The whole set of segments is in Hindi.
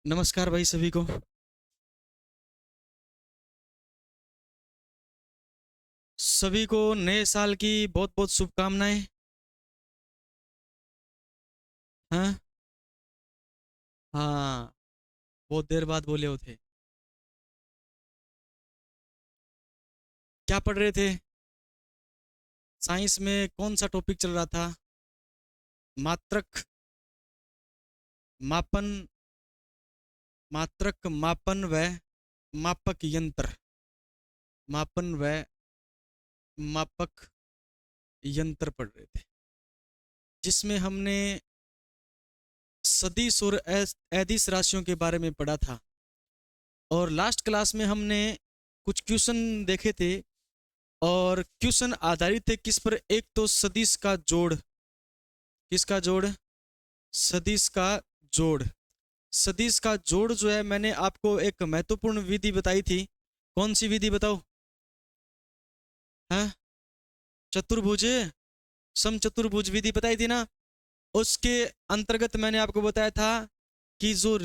नमस्कार भाई सभी को। सभी को नए साल की बहुत बहुत शुभकामनाएं। हाँ हाँ, बहुत देर बाद बोले हो थे। क्या पढ़ रहे थे? साइंस में कौन सा टॉपिक चल रहा था? मात्रक, मापन, मात्रक, मापन व मापक यंत्र, मापन व मापक यंत्र पढ़ रहे थे, जिसमें हमने सदिश और अदिश राशियों के बारे में पढ़ा था। और लास्ट क्लास में हमने कुछ क्वेश्चन देखे थे, और क्वेश्चन आधारित थे किस पर? एक तो सदिश का जोड़। किसका जोड़? सदिश का जोड़। सदिश का जोड़ जो है, मैंने आपको एक महत्वपूर्ण विधि बताई थी। कौन सी विधि बताओ? हैं? चतुर्भुज, समचतुर्भुज विधि बताई थी ना। उसके अंतर्गत मैंने आपको बताया था कि जो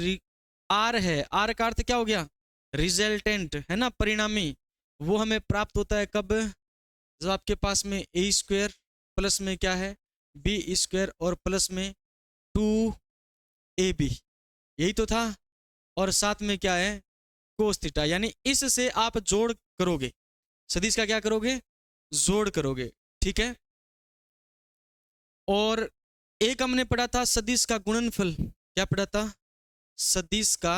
आर है, आर का अर्थ क्या हो गया? रिजल्टेंट है ना, परिणामी। वो हमें प्राप्त होता है कब? जब आपके पास में ए स्क्वायर प्लस में क्या है? बी स्क्वायर, और प्लस में 2ab, यही तो था। और साथ में क्या है? Cos theta. यानी इससे आप जोड़ करोगे, सदिश का क्या करोगे? जोड़ करोगे। ठीक है। और एक हमने पढ़ा था सदिश का गुणनफल। क्या पढ़ा था? सदिश का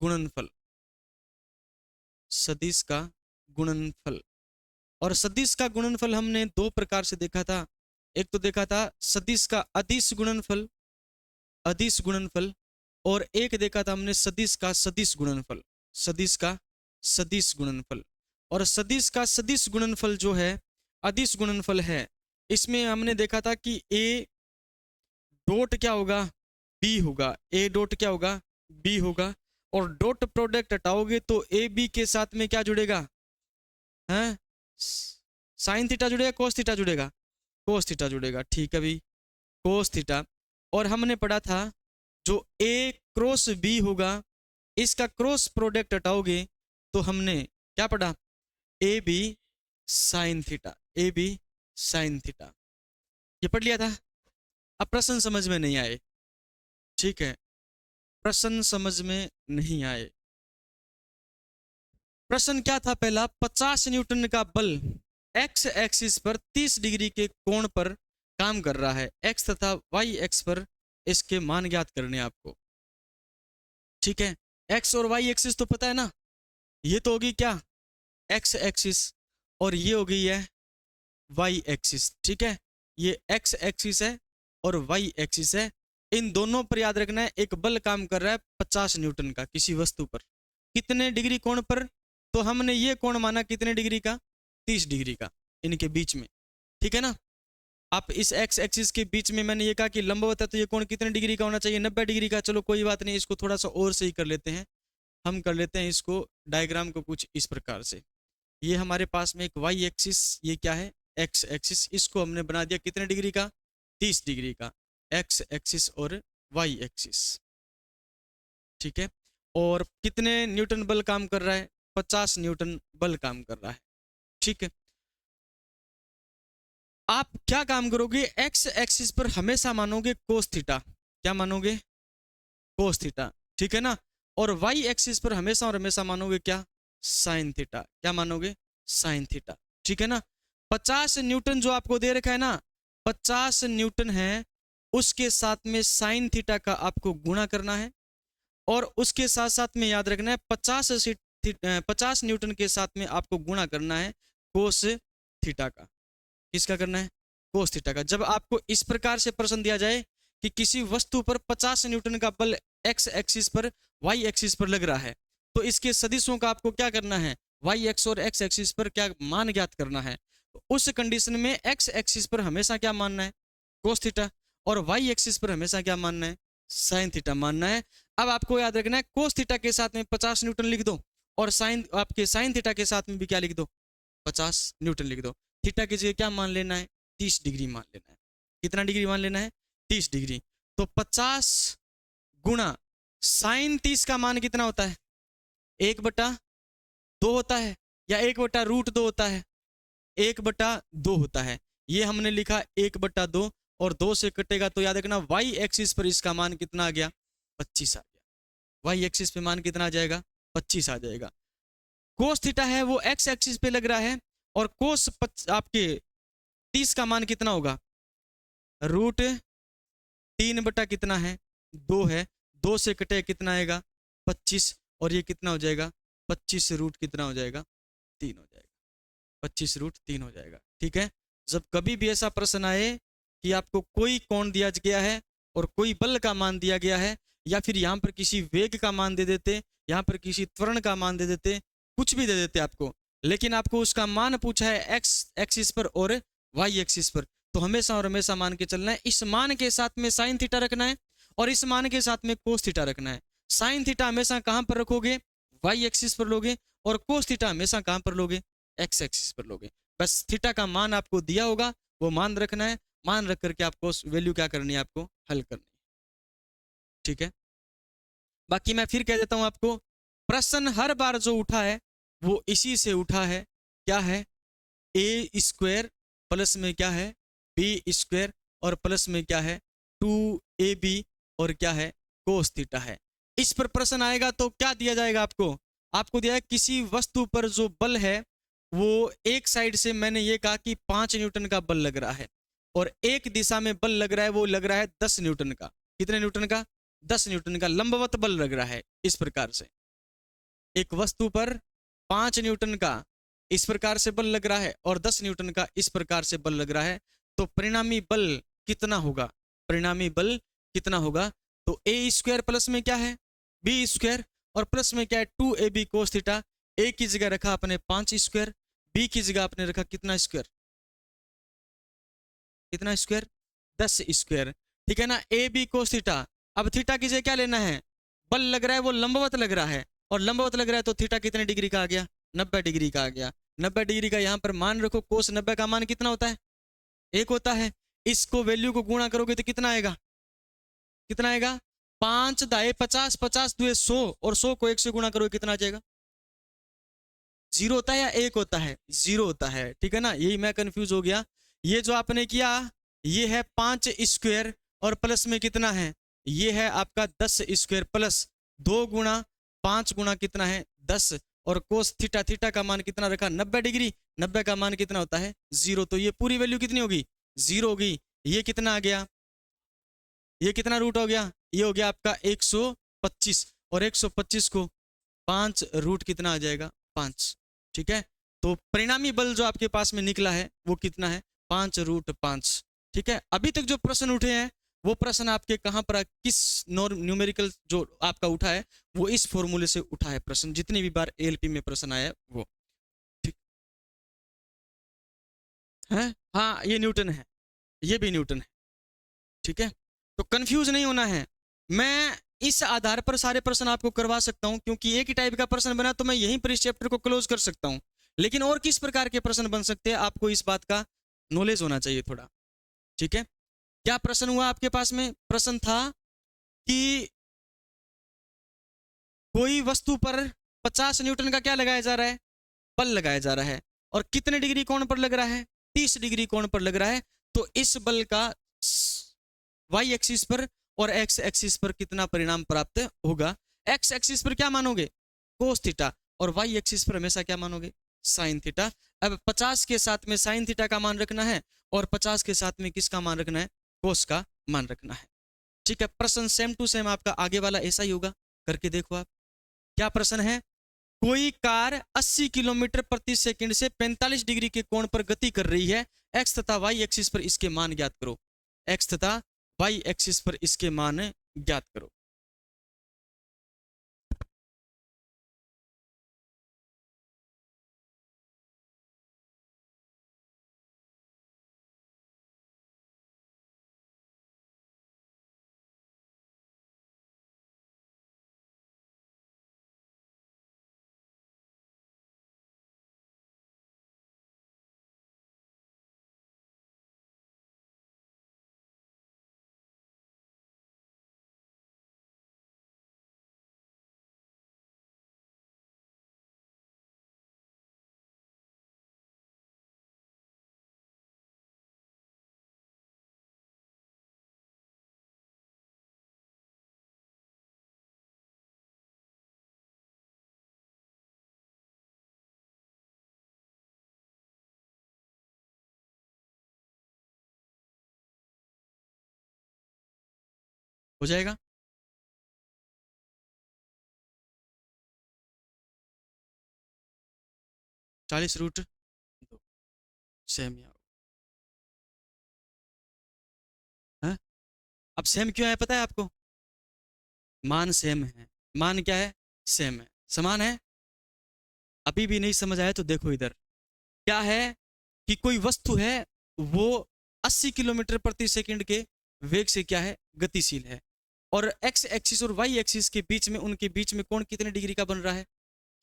गुणनफल, सदिश का गुणनफल। और सदिश का गुणनफल हमने दो प्रकार से देखा था। एक तो देखा था सदिश का अदिश गुणनफल, अदिश गुणनफल। और एक देखा था हमने सदिश का सदिश गुणनफल, सदिश का सदिश गुणनफल। और सदिश का सदिश गुणनफल जो है, अदिश गुणनफल है, इसमें हमने देखा था कि ए डॉट क्या होगा? बी होगा। ए डॉट क्या होगा? बी होगा। और डॉट प्रोडक्ट हटाओगे तो ए बी के साथ में क्या जुड़ेगा? हैं? साइन थीटा जुड़ेगा, कोस थीटा जुड़ेगा? कोस थीटा जुड़ेगा। ठीक है भाई, कोस थीटा। और हमने पढ़ा था जो ए क्रॉस बी होगा, इसका क्रॉस प्रोडक्ट हटाओगे तो हमने क्या पढ़ा? A B sine theta, A B sine theta. ये पढ़ लिया था। अब प्रश्न समझ में नहीं आए। ठीक है, प्रश्न समझ में नहीं आए। प्रश्न क्या था? पहला, 50 न्यूटन का बल एक्स एक्सिस पर 30 डिग्री के कोण पर काम कर रहा है। एक्स तथा वाई एक्स पर इसके मान ज्ञात करने आपको। ठीक है, एक्स और वाई एक्सिस तो पता है ना। ये तो होगी क्या? X axis. और ये हो गई है वाई एक्सिस। ठीक है, ये एक्स एक्सिस है और वाई एक्सिस है। इन दोनों पर याद रखना है, एक बल काम कर रहा है 50 न्यूटन का किसी वस्तु पर। कितने डिग्री कोण पर? तो हमने ये कोण माना कितने डिग्री का? 30 डिग्री का, इनके बीच में। ठीक है ना। आप इस एक्स एक्सिस के बीच में, मैंने ये कहा कि लंबवत है, तो ये कोण कितने डिग्री का होना चाहिए? 90 डिग्री का। चलो कोई बात नहीं, इसको थोड़ा सा और सही कर लेते हैं। हम कर लेते हैं इसको, डायग्राम को कुछ इस प्रकार से। ये हमारे पास में एक वाई एक्सिस, ये क्या है? X axis. इसको हमने बना दिया कितने डिग्री का? 30 डिग्री का, एक्स एक्सिस और वाई एक्सिस। ठीक है। और कितने न्यूटन बल काम कर रहा है? 50 न्यूटन बल काम कर रहा है। ठीक है। आप क्या काम करोगे? एक्स एक्सिस पर हमेशा मानोगे कोस थीटा। क्या मानोगे? कोस थीटा। ठीक है ना। और वाई एक्सिस पर हमेशा और हमेशा मानोगे क्या? Sine theta. क्या मानोगे? Sine theta. ठीक है ना। 50 न्यूटन जो आपको दे रखा है ना, 50 न्यूटन है, उसके साथ में साइन थीटा का आपको गुणा करना है। और उसके साथ साथ में याद रखना है 50 न्यूटन के साथ में आपको गुणा करना है कोस थीटा का। किसका करना है? कोस थीटा का। जब आपको इस प्रकार से प्रश्न दिया जाए कि किसी वस्तु पर 50 न्यूटन का बल एक्स एक्सिस पर, वाई एक्सिस पर लग रहा है, तो इसके सदिशों का आपको क्या करना है? वाई एक्स और एक्स एक्सिस पर क्या मान ज्ञात करना है। तो उस कंडीशन में एक्स एक्सिस पर हमेशा क्या मानना है? Cos theta. और वाई एक्सिस पर हमेशा क्या मानना है? साइन थीटा मानना है। अब आपको याद रखना है, कोस थीटा के साथ में 50 न्यूटन लिख दो, और साइन, आपके साइन थीटा के साथ में भी क्या लिख दो? 50 न्यूटन लिख दो। थीटा की जगह क्या मान लेना है? 30 डिग्री मान लेना है। कितना डिग्री मान लेना है? 30 डिग्री। तो 50 गुणा साइन 30 का मान कितना होता है? 1/2 होता है या 1/√2 होता है? 1/2 होता है। ये हमने लिखा 1/2 और 2 से कटेगा तो याद रखना वाई एक्सिस पर इसका मान कितना आ गया? 25 आ गया। वाई एक्सिस पे मान कितना आ जाएगा? 25 आ जाएगा। कोस थीटा है वो एक्स एक्सिस पे लग रहा है और कोस आपके 30 का मान कितना होगा? √3 कितना है? 2 है। 2 से कटे कितना आएगा? 25 और ये कितना हो जाएगा? 25 रूट कितना हो जाएगा? 3 हो जाएगा। 25√3 हो जाएगा। ठीक है। जब कभी भी ऐसा प्रश्न आए कि आपको कोई कोण दिया गया है और कोई बल का मान दिया गया है या फिर यहाँ पर किसी वेग का मान दे देते, यहाँ पर किसी त्वरण का मान दे देते, कुछ भी दे देते आपको, लेकिन आपको उसका मान पूछा है एक्स एक्सिस पर और वाई एक्सिस पर, तो हमेशा और हमेशा मान के चलना है इस मान के साथ में साइन थीटा रखना है और इस मान के साथ में कोस थीटा रखना है। साइन थीटा हमेशा कहाँ पर रखोगे? वाई एक्सिस पर लोगे और कोस थीटा हमेशा कहाँ पर लोगे? एक्स एक्सिस पर लोगे। बस थीटा का मान आपको दिया होगा, वो मान रखना है, मान रख करके आपको वैल्यू क्या करनी है? आपको हल करनी है। ठीक है। बाकी मैं फिर कह देता हूं आपको, प्रश्न हर बार जो उठा है वो इसी से उठा है। क्या है? ए स्क्वायर प्लस में क्या है? बी स्क्वायर और प्लस में क्या है? 2ab और क्या है? कोस थीटा है। इस पर प्रश्न आएगा तो क्या दिया जाएगा आपको? आपको दिया है किसी वस्तु पर जो बल है वो एक साइड से, मैंने ये कहा कि 5 न्यूटन का बल लग रहा है और एक दिशा में बल लग रहा है, वो लग रहा है 10 न्यूटन का। कितने न्यूटन का? 10 न्यूटन का लंबवत बल लग रहा है। इस प्रकार से एक वस्तु पर 5 न्यूटन का इस प्रकार से बल लग रहा है और 10 न्यूटन का इस प्रकार से बल लग रहा है, तो परिणामी बल कितना होगा? परिणामी बल कितना होगा? तो ए स्क्वायर प्लस में क्या है? बी स्क्वायर और प्लस में क्या है? 2ab कोस थीटा। ए की जगह रखा अपने 5 स्क्वायर, बी की जगह आपने रखा कितना स्क्वायर? कितना स्क्वायर? 10 स्क्वायर। ठीक है ना। A B cos theta. अब थीटा की जगह क्या लेना है? बल लग रहा है वो लंबवत लग रहा है और लंबवत लग रहा है तो थीटा कितने डिग्री का आ गया? 90 डिग्री का आ गया। 90 डिग्री का यहाँ पर मान रखो। कोस 90 का मान कितना होता है? 1 होता है। इसको वैल्यू को गुणा करोगे तो कितना आएगा? कितना आएगा? 5 दाए 50, 50 दुए 100 और 100 को 1 से गुणा करोगे कितना आ जाएगा? 0 होता है या 1 होता है? 0 होता है। ठीक है ना। यही मैं कंफ्यूज हो गया। ये जो आपने किया ये है 5 स्क्वायर और प्लस में कितना है? ये है आपका 10 स्क्वायर प्लस 2 गुणा 5 गुणा कितना है? 10 और कोस थीटा, थीटा का मान कितना रखा? 90 डिग्री। 90 का मान कितना होता है? 0। तो ये पूरी वैल्यू कितनी होगी? 0 होगी। ये कितना आ गया? ये कितना रूट हो गया? ये हो गया आपका 125 और 125 को 5 रूट कितना आ जाएगा? 5। ठीक है। तो परिणामी बल जो आपके पास में निकला है वो कितना है? 5√5। ठीक है। अभी तक जो प्रश्न उठे हैं वो प्रश्न आपके कहां पर, किस न्यूमेरिकल जो आपका उठा है वो इस फॉर्मूले से उठा है प्रश्न, जितनी भी बार एएलपी में प्रश्न आया है वो। ठीक है। हाँ ये न्यूटन है, ये भी न्यूटन है। ठीक है। तो कंफ्यूज नहीं होना है। मैं इस आधार पर सारे प्रश्न आपको करवा सकता हूं क्योंकि एक ही टाइप का प्रश्न बना तो मैं यहीं पर इस चैप्टर को क्लोज कर सकता हूं। लेकिन और किस प्रकार के प्रश्न बन सकते हैं आपको इस बात का नॉलेज होना चाहिए थोड़ा। ठीक है। क्या प्रश्न हुआ आपके पास में? प्रश्न था कि कोई वस्तु पर 50 न्यूटन का क्या लगाया जा रहा है? बल लगाया जा रहा है और कितने डिग्री कोण पर लग रहा है? 30 डिग्री कोण पर लग रहा है। तो इस बल का वाई एक्सिस पर और एक्स एक्सिस पर कितना परिणाम प्राप्त होगा? एक्स एक्सिस पर क्या मानोगे? Cos theta. और वाई एक्सिस पर हमेशा क्या मानोगे? Sign theta. अब 50 के साथ में साइन थीटा का मान रखना है और 50 के साथ में किसका मान रखना है? कोस का मान रखना है। ठीक है। प्रश्न सेम टू सेम आपका आगे वाला ऐसा ही होगा, करके देखो आप। क्या प्रश्न है? कोई कार 80 किलोमीटर प्रति सेकंड से 45 डिग्री के कोण पर गति कर रही है। एक्स तथा वाई एक्सिस पर इसके मान ज्ञात करो। एक्स तथा वाई एक्सिस पर इसके मान ज्ञात करो। हो जाएगा। चालीस रूट दो, सेम ही है। अब सेम क्यों है पता है आपको? मान सेम है। मान क्या है? सेम है, समान है। अभी भी नहीं समझ आया तो देखो इधर क्या है कि कोई वस्तु है वो 80 किलोमीटर प्रति सेकंड के वेग से क्या है? गतिशील है। और एक्स एक्सिस और वाई एक्सिस के बीच में, उनके बीच में कोण कितने डिग्री का बन रहा है?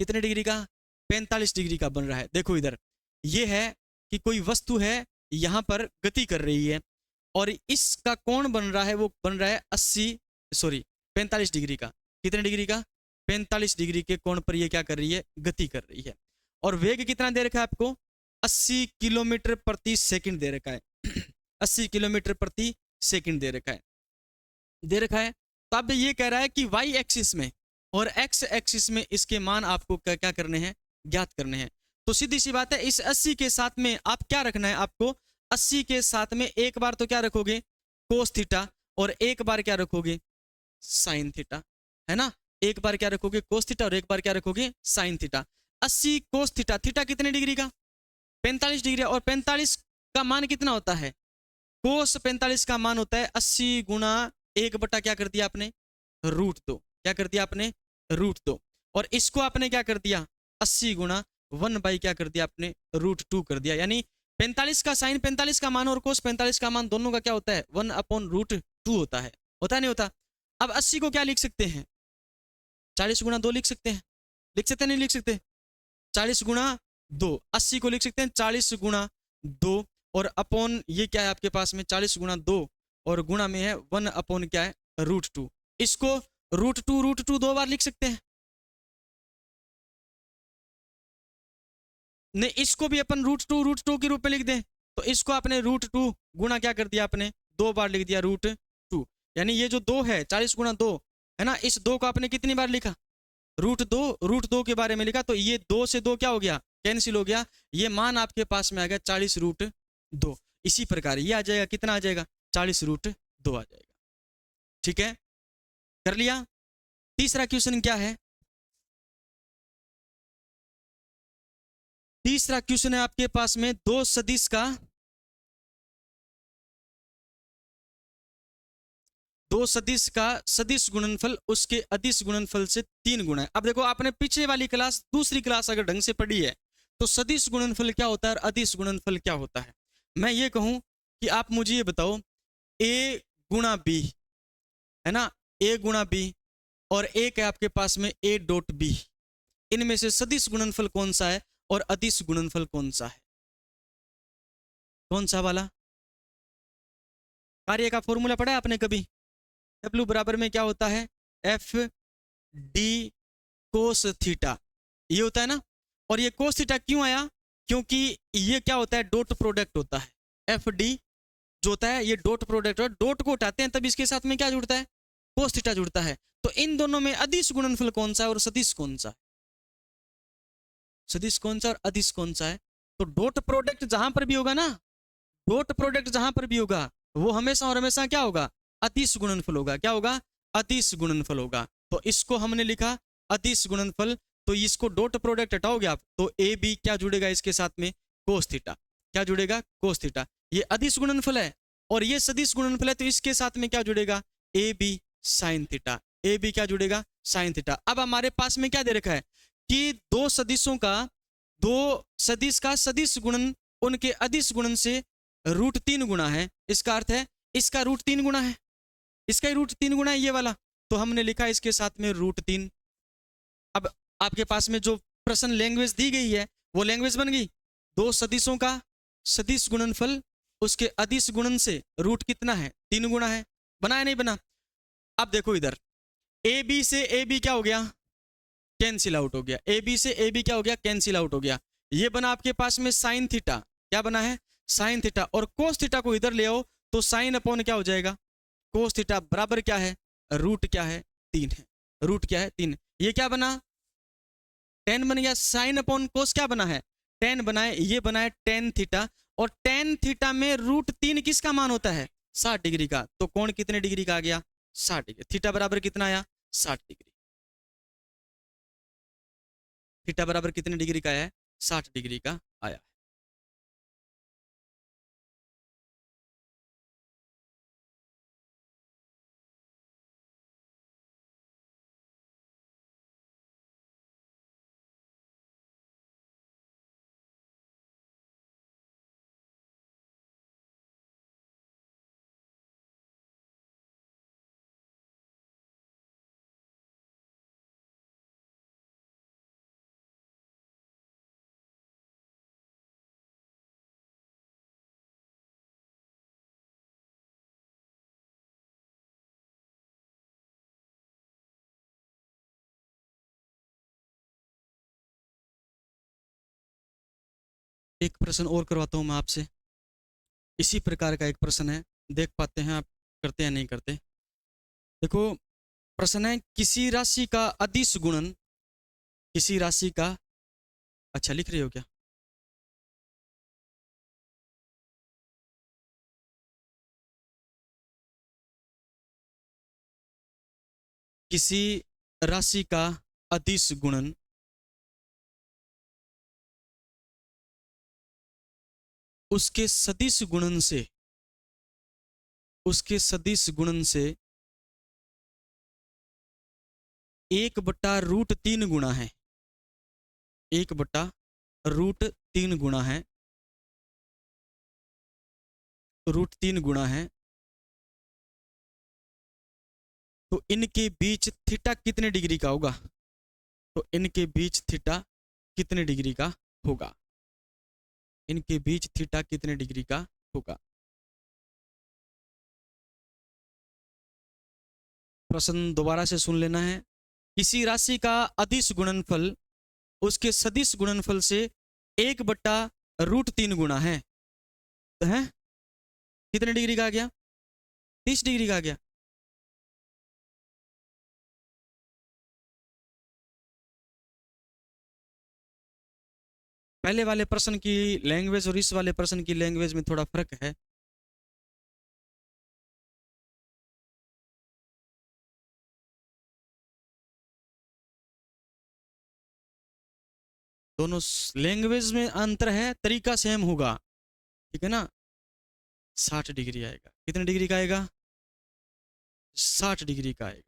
कितने डिग्री का? 45 डिग्री का बन रहा है। देखो इधर ये है कि कोई वस्तु है यहां पर गति कर रही है और इसका कोण बन रहा है, वो बन रहा है 45 डिग्री का। कितने डिग्री का? 45 डिग्री के कोण पर ये क्या कर रही है? गति कर रही है। और वेग कितना दे रखा है आपको? 80 किलोमीटर प्रति सेकंड दे रखा है। 80 किलोमीटर प्रति सेकंड दे रखा है, दे रखा है। तो अब ये कह रहा है कि वाई एक्सिस में और एक्स एक्सिस में इसके मान आपको क्या क्या करने हैं? ज्ञात करने हैं। तो सीधी सी बात है, इस 80 के साथ में आप क्या रखना है आपको? 80 के साथ में एक बार तो क्या रखोगे? कोस थीटा, और एक बार क्या रखोगे? साइन थीटा, है ना। एक बार क्या रखोगे? कोस थीटा, और एक बार क्या रखोगे? Sine theta. 80 cos theta, theta कितने डिग्री का? 45 डिग्री। और 45 का मान कितना होता है? कोस 45 का मान होता है 80 गुना एक बटा क्या कर दिया आपने? रूट दो। क्या कर दिया आपने? रूट दो। और इसको आपने क्या कर दिया? 80 गुना 1 बाई क्या कर दिया आपने? रूट 2 कर दिया। यानी 45 का साइन 45 का मान और कोस 45 का मान दोनों का क्या होता है? 1/√2 होता है। होता नहीं होता? अब 80 को क्या लिख सकते हैं? 40 गुना 2 लिख सकते हैं। लिख सकते नहीं लिख सकते? 40 गुना 2, 80 को लिख सकते हैं 40 गुना 2, और अपॉन ये क्या है आपके पास में? 40 गुना 2, और गुणा में है 1 क्या है? √2। इसको √2 2 बार लिख सकते हैं। नहीं, इसको भी अपन √2 के रूप में लिख दें, तो इसको आपने √2 गुना क्या कर दिया आपने? 2 बार लिख दिया √2। यानी ये जो 2 है 40 गुना 2 है ना, इस 2 को आपने कितनी बार लिखा? √2 के बारे में लिखा, तो ये 2 से 2 क्या हो गया? कैंसिल हो गया। ये मान आपके पास में आ गया 40√2। इसी प्रकार ये आ जाएगा, कितना आ जाएगा? 40√2 आ जाएगा। ठीक है, कर लिया। तीसरा क्वेश्चन क्या है? तीसरा क्वेश्चन है आपके पास में दो सदिश का सदिश गुणनफल उसके अदिश गुणनफल से 3 गुना है। अब देखो, आपने पिछले वाली क्लास, दूसरी क्लास अगर ढंग से पढ़ी है तो सदिश गुणनफल क्या होता है और अदिश गुणनफल क्या होता है। मैं ये कहूं कि आप मुझे ये बताओ, a गुणा b है ना, a गुणा b, और एक है आपके पास में a.b, इनमें से सदिश गुणनफल कौन सा है और अदिश गुणनफल कौन सा है? कौन सा वाला? कार्य का फॉर्मूला पढ़ा है आपने कभी? W बराबर में क्या होता है? एफ डी कोस थीटा, ये होता है ना। और ये कोस थीटा क्यों आया? क्योंकि ये क्या होता है? डॉट प्रोडक्ट होता है। एफ डी जो होता है ये डॉट प्रोडक्ट, और डॉट को उठाते हैं तब इसके साथ में क्या जुड़ता है? कोस थीटा जुड़ता है। तो इन दोनों में अदिश गुणनफल कौन सा है और सदिश कौन सा है? सदिश कौन सा और अदिश कौन सा है? तो डॉट प्रोडक्ट जहां पर भी होगा ना, डॉट प्रोडक्ट जहां पर भी होगा वो हमेशा और हमेशा क्या होगा? अदिश गुणनफल होगा। क्या होगा? अदिश गुणनफल होगा। तो इसको हमने लिखा अदिश गुणनफल। तो इसको डॉट प्रोडक्ट हटाओगे आप तो ए बी क्या जुड़ेगा इसके साथ में? Cos theta. क्या जुड़ेगा? Cos theta. ये अदिश गुणनफल है और ये सदिश गुणनफल है, तो इसके साथ में क्या जुड़ेगा? A B sine theta. A B क्या जुड़ेगा? Sine theta. अब हमारे पास में क्या दे रखा है कि दो सदिश का सदिश गुणन उनके अदिश गुणन से √3 गुना है। इसका अर्थ है इसका √3 गुना है, इसका ही √3 गुना है ये वाला। तो हमने लिखा इसके साथ में √3। अब आपके पास में जो प्रश्न लैंग्वेज दी गई है वो लैंग्वेज बन गई। दो सदिशों का सदिश गुणनफल उसके अदिश गुणन से रूट कितना है? 3 गुना है। बना है नहीं बना? अब देखो इधर, ए बी से ए बी क्या हो गया? कैंसिल आउट हो गया। ए बी से ए बी क्या हो गया? कैंसिल आउट हो गया। ये बना आपके पास में साइन थीटा। क्या बना है? Sign theta. और कोस थीटा को इधर ले आओ तो साइन अपॉन क्या हो जाएगा? कोस थीटा बराबर क्या है? रूट क्या है? 3 है। रूट क्या है? 3। ये क्या बना? टेन बन गया। साइन अपॉन कोस क्या बना है? टेन बना है। ये बना है टेन थीटा, और टेन थीटा में √3 किसका मान होता है? 60 डिग्री का। तो कोण कितने डिग्री का आ गया? 60 डिग्री। थीटा बराबर कितना आया? 60 डिग्री। थीटा बराबर कितने डिग्री का आया है? 60 डिग्री का आया। एक प्रश्न और करवाता हूं मैं आपसे। इसी प्रकार का एक प्रश्न है, देख पाते हैं आप करते हैं नहीं करते। देखो प्रश्न है, किसी राशि का अदिश गुणन, किसी राशि का, अच्छा लिख रही हो क्या? किसी राशि का अदिश गुणन उसके सदिश गुणन से, उसके सदिश गुणन से 1/√3 गुणा है। 1/√3 गुणा है, √3 गुणा है। तो इनके बीच थीटा कितने डिग्री का होगा? तो इनके बीच थीटा कितने डिग्री का होगा? इनके बीच थीटा कितने डिग्री का होगा? प्रश्न दोबारा से सुन लेना है। किसी राशि का अदिश गुणनफल उसके सदिश गुणनफल से 1/√3 गुणा है। कितने डिग्री का आ गया? 30 डिग्री का आ गया। पहले वाले प्रश्न की लैंग्वेज और इस वाले प्रश्न की लैंग्वेज में थोड़ा फर्क है। दोनों लैंग्वेज में अंतर है, तरीका सेम होगा, ठीक है ना। 60 डिग्री आएगा। कितने डिग्री का आएगा? 60 डिग्री का आएगा।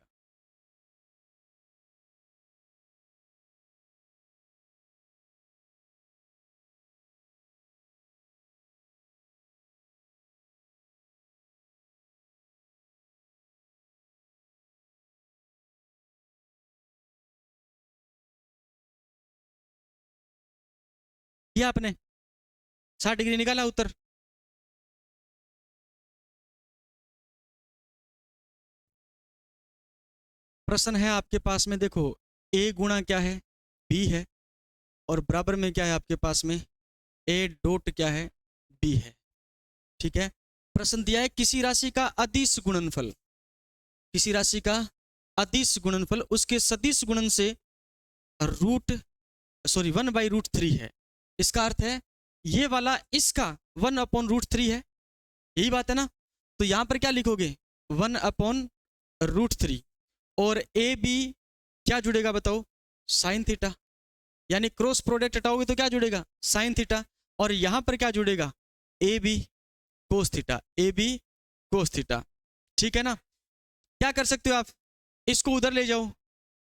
किया आपने? 60 डिग्री निकाला उत्तर? प्रश्न है आपके पास में, देखो ए गुणा क्या है? बी है, और बराबर में क्या है आपके पास में? ए डॉट क्या है? बी है, ठीक है। प्रश्न दिया है किसी राशि का अदिश गुणनफल, किसी राशि का अदिश गुणनफल उसके सदिश गुणन से 1/√3 है। इसका अर्थ है ये वाला इसका 1/√3 है, यही बात है ना। तो यहां पर क्या लिखोगे? 1/√3, और ए बी क्या जुड़ेगा बताओ? साइन थीटा, यानी क्रॉस प्रोडक्ट हटाओगे तो क्या जुड़ेगा? Sine theta. और यहां पर क्या जुड़ेगा? A B cos theta, A B cos theta, ठीक है ना। क्या कर सकते हो आप? इसको उधर ले जाओ,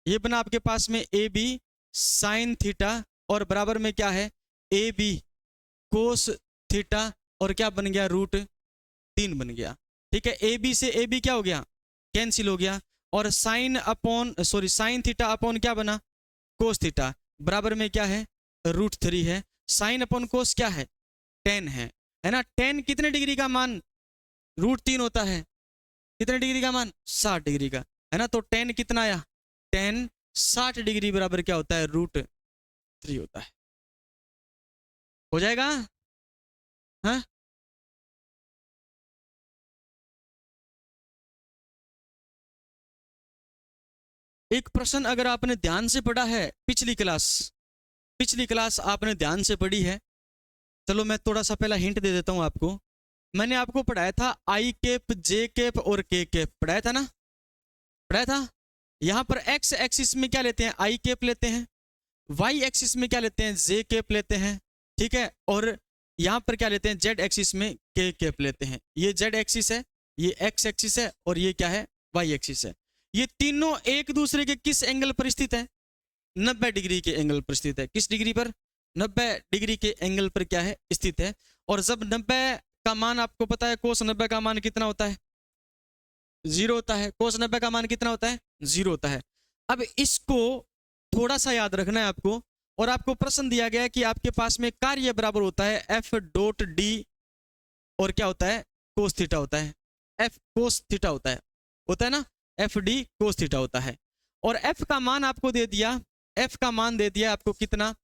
ये बना आपके पास में ए बी साइन थीटा, और बराबर में क्या है? ए बी कोस थीटा, और क्या बन गया? √3 बन गया, ठीक है। ए बी से ए बी क्या हो गया? कैंसिल हो गया। और साइन थीटा अपॉन क्या बना? कोस थीटा, बराबर में क्या है? √3 है। साइन अपॉन कोस क्या है? tan है ना। tan कितने डिग्री का मान √3 होता है? कितने डिग्री का मान? 60 डिग्री का, है ना। तो tan कितना आया? tan 60 डिग्री बराबर क्या होता है? √3 होता है। हो जाएगा? हाँ, एक प्रश्न अगर आपने ध्यान से पढ़ा है, पिछली क्लास आपने ध्यान से पढ़ी है। चलो मैं थोड़ा सा पहला हिंट दे देता हूं आपको। मैंने आपको पढ़ाया था आई कैप, जे कैप और के कैप, पढ़ाया था ना। पढ़ाया था। यहाँ पर एक्स एक्सिस में क्या लेते हैं, आई कैप लेते हैं, वाई एक्सिस में क्या लेते हैं, जे कैप लेते हैं, ठीक है, और यहाँ पर क्या लेते हैं, जेड एक्सिस में के कैप लेते हैं। ये जेड एक्सिस है, ये एक्स एक्सिस है, और ये क्या है, वाई एक्सिस है। ये तीनों एक दूसरे के किस एंगल पर स्थित है, 90 डिग्री के एंगल पर स्थित है। किस डिग्री पर, 90 डिग्री के एंगल पर क्या है, स्थित है। और जब 90 का मान आपको पता है, कोस 90 का मान कितना होता है, 0 होता है। कोस 90 का मान कितना होता है, 0 होता है। अब इसको थोड़ा सा याद रखना है आपको, और आपको प्रश्न दिया गया है कि आपके पास में कार्य बराबर होता है एफ डॉट डी, और क्या होता है, कोस थीटा होता है, एफ कोस थीटा होता है ना, एफ डी कोस थीटा होता है। और एफ का मान आपको दे दिया, एफ का मान दे दिया आपको कितना,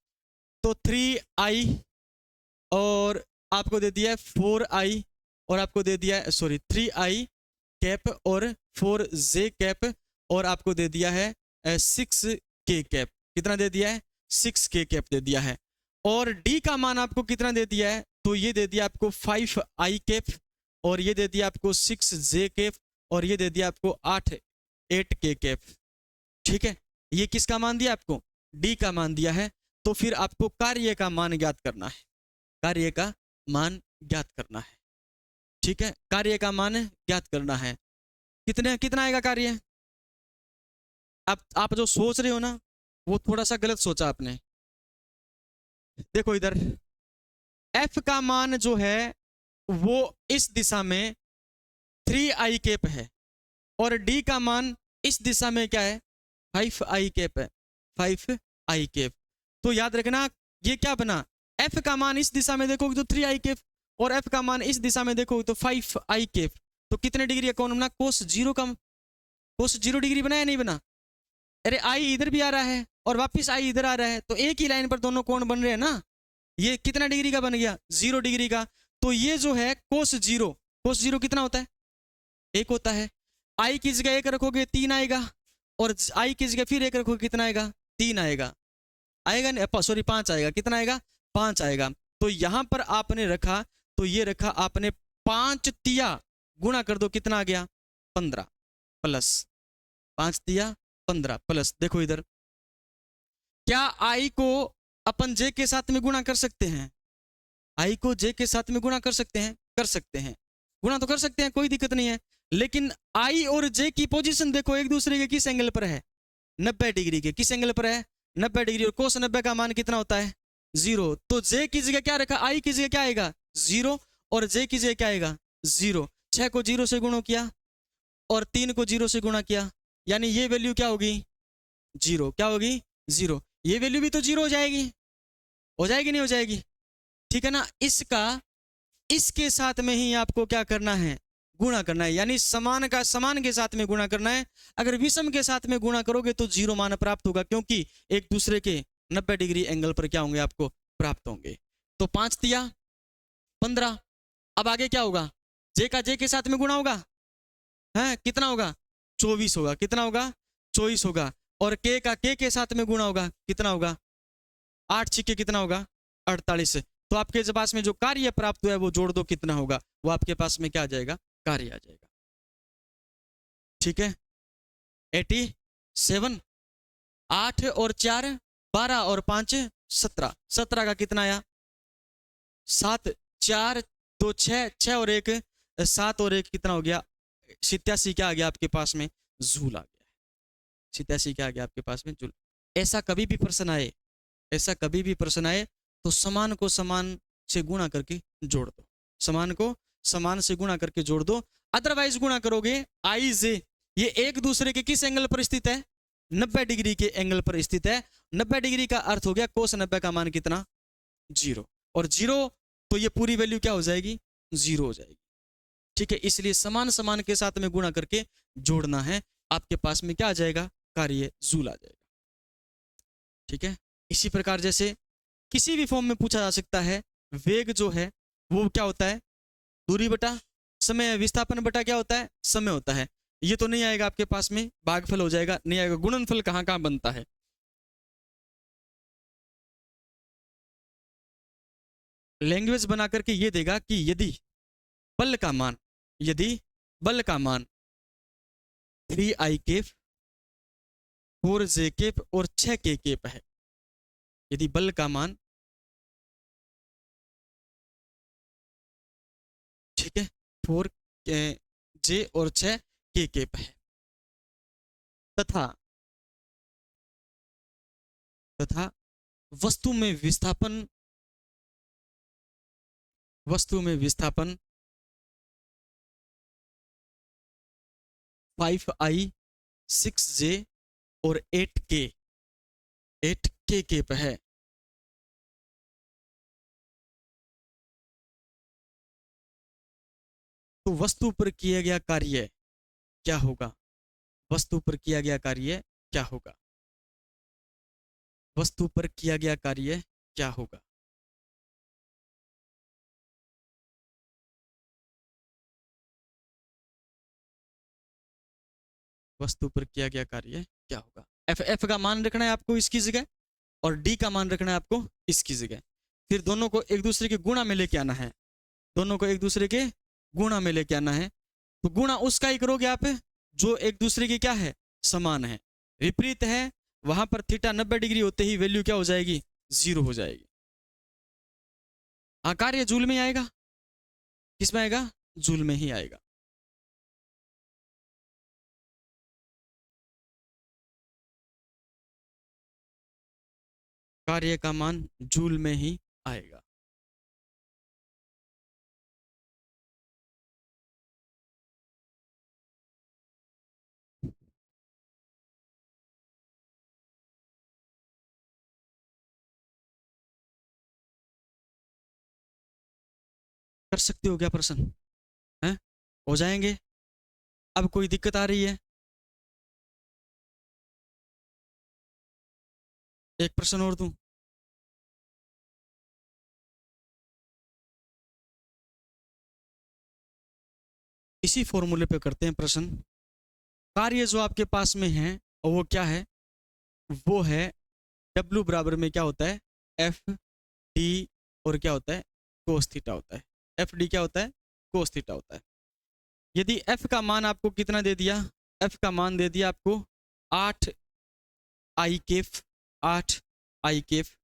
तो 3i, और आपको दे दिया 4i, और आपको दे दिया, सॉरी 3i कैप और 4j कैप, और आपको दे दिया है 6k कैप। कितना दे दिया है, 6k कैप दे दिया है। और d का मान आपको कितना दे दिया है, तो ये दे दिया आपको 5i कैप, और ये दे दिया आपको 6j कैप, और ये दे दिया आपको 8k कैप। ठीक है, ये किसका मान दिया आपको, d का मान दिया है। तो फिर आपको कार्य का मान ज्ञात करना है, कार्य का मान ज्ञात करना है। ठीक है, कार्य का मान ज्ञात करना है। कितना आएगा कार्य, आप जो सोच रहे हो ना, वो थोड़ा सा गलत सोचा आपने। देखो इधर, f का मान जो है वो इस दिशा में 3i कैप है, और d का मान इस दिशा में क्या है, 5i कैप है, 5i कैप। तो याद रखना ये क्या बना, f का मान इस दिशा में देखोगे तो 3i कैप, और f का मान इस दिशा में देखोगे तो 5i कैप। तो कितने डिग्री का कोण बना, कोस 0 का, कोस 0 डिग्री बना या नहीं बना। अरे आई इधर भी आ रहा है और वापिस आई इधर आ रहा है, तो एक ही लाइन पर दोनों कोण बन रहे हैं ना। ये कितना डिग्री का बन गया, 0 डिग्री का। तो ये जो है कोस 0, कोस 0 कितना होता है, 1 होता है। आई की जगह 1 रखोगे 3 आएगा, और आई की जगह फिर 1 रखोगे कितना आएगा, 3 आएगा, आएगा सॉरी 5 आएगा, कितना आएगा, 5 आएगा। तो यहां पर आपने रखा, तो ये रखा आपने 5 तिया गुणा कर दो, कितना आ गया, 15 प्लस 5 तिया 15 प्लस, देखो इधर, क्या आई को अपन जे के साथ में गुणा कर सकते हैं, आई को जे के साथ में गुणा कर सकते हैं, कर सकते हैं, गुणा तो कर सकते हैं, कोई दिक्कत नहीं है। लेकिन आई और जे की पोजीशन देखो एक दूसरे के किस एंगल पर है, 90 डिग्री के, किस एंगल पर है, 90 डिग्री। और कोस 90 का मान कितना होता है, 0। तो जे की जगह क्या रखा, आई की जगह क्या आएगा, 0, और जे की जगह क्या आएगा, 0। 6 को 0 से गुणा किया और 3 को 0 से गुणा किया, यानी ये वैल्यू क्या होगी, 0। क्या होगी, 0। ये वैल्यू भी तो 0 हो जाएगी, नहीं हो जाएगी, ठीक है ना। इसका इसके साथ में ही आपको क्या करना है, गुणा करना है, यानी समान का समान के साथ में गुणा करना है। अगर विषम के साथ में गुणा करोगे तो 0 मान प्राप्त होगा, क्योंकि एक दूसरे के 90 डिग्री एंगल पर क्या होंगे, आपको प्राप्त होंगे। तो 5 तिया 15। अब आगे क्या होगा, जे का जे के साथ में गुणा होगा, है कितना होगा, 24 होगा, कितना होगा, 24 होगा। और के का के साथ में गुणा होगा, कितना होगा, 8 छिके कितना होगा, 48। तो आपके पास में जो कार्य प्राप्त हुआ है वो जोड़ दो, कितना होगा, वो आपके पास में क्या आ जाएगा, कार्य आ जाएगा। ठीक है, 87, 8 और 4 12 और 5 17, 17 का कितना आया, 7, 4 2 6, 6 और 1 7 और 1 कितना हो गया, 87 क्या आ गया आपके पास में, जूल आ गया, 87 क्या आ गया आपके पास में, जूल। ऐसा कभी भी प्रश्न आए, ऐसा कभी भी प्रश्न आए तो समान को समान से गुणा करके जोड़ दो, समान को समान से गुणा करके जोड़ दो। अदरवाइज गुणा करोगे आई जे, ये एक दूसरे के किस एंगल पर स्थित है, 90 डिग्री के एंगल पर स्थित है। 90 डिग्री का अर्थ हो गया कोस 90 का मान कितना, 0, और 0 तो ये पूरी वैल्यू क्या हो जाएगी, 0 हो जाएगी। ठीक है, इसलिए समान समान के साथ में गुणा करके जोड़ना है, आपके पास में क्या आ जाएगा, कार्य जूल आ जाएगा। ठीक है, इसी प्रकार जैसे किसी भी फॉर्म में पूछा जा सकता है, वेग जो है वो क्या होता है, दूरी बटा समय, विस्थापन बटा क्या होता है, समय होता है। ये तो नहीं आएगा आपके पास में, भागफल हो जाएगा, नहीं आएगा। गुणनफल कहाँ कहाँ बनता है, लैंग्वेज बना करके ये देगा कि यदि बल का मान, यदि बल का मान 3i केप, 4j केप और 6k केप है। यदि बल का मान, ठीक है, 4j और 6k केप है, तथा तथा वस्तु में विस्थापन, वस्तु में विस्थापन 5i, 6j और 8k केप है। तो वस्तु पर किया गया कार्य क्या होगा? वस्तु पर किया गया कार्य क्या होगा? वस्तु पर किया गया कार्य क्या होगा? वस्तु पर किया गया कार्य क्या होगा? एफ का मान रखना है आपको इसकी जगह, और डी का मान रखना है आपको इसकी जगह। फिर दोनों को एक दूसरे के गुणा में लेके आना है, दोनों को एक दूसरे के गुणा में लेके आना है। तो गुणा उसका ही करोगे आप जो एक दूसरे के क्या है, समान है। विपरीत है, वहां पर थीटा 90 डिग्री होते ही वैल्यू क्या हो जाएगी, 0 हो जाएगी। हाँ, कार्य जूल में आएगा। किस में आएगा? जूल में ही आएगा। कार्य का मान जूल में ही आएगा। कर सकते हो क्या प्रश्न? हैं, हो जाएंगे। अब कोई दिक्कत आ रही है? एक प्रश्न और दूं? इसी फॉर्मूले पे करते हैं प्रश्न। कार्य जो आपके पास में है और वो क्या है, वो है W बराबर में क्या होता है, एफ डी, और क्या होता है, कोस थीटा होता है। एफ डी क्या होता है, कोस थीटा होता है। यदि एफ का मान आपको कितना दे दिया, एफ का मान दे दिया आपको 8i केफ, 8i केफ,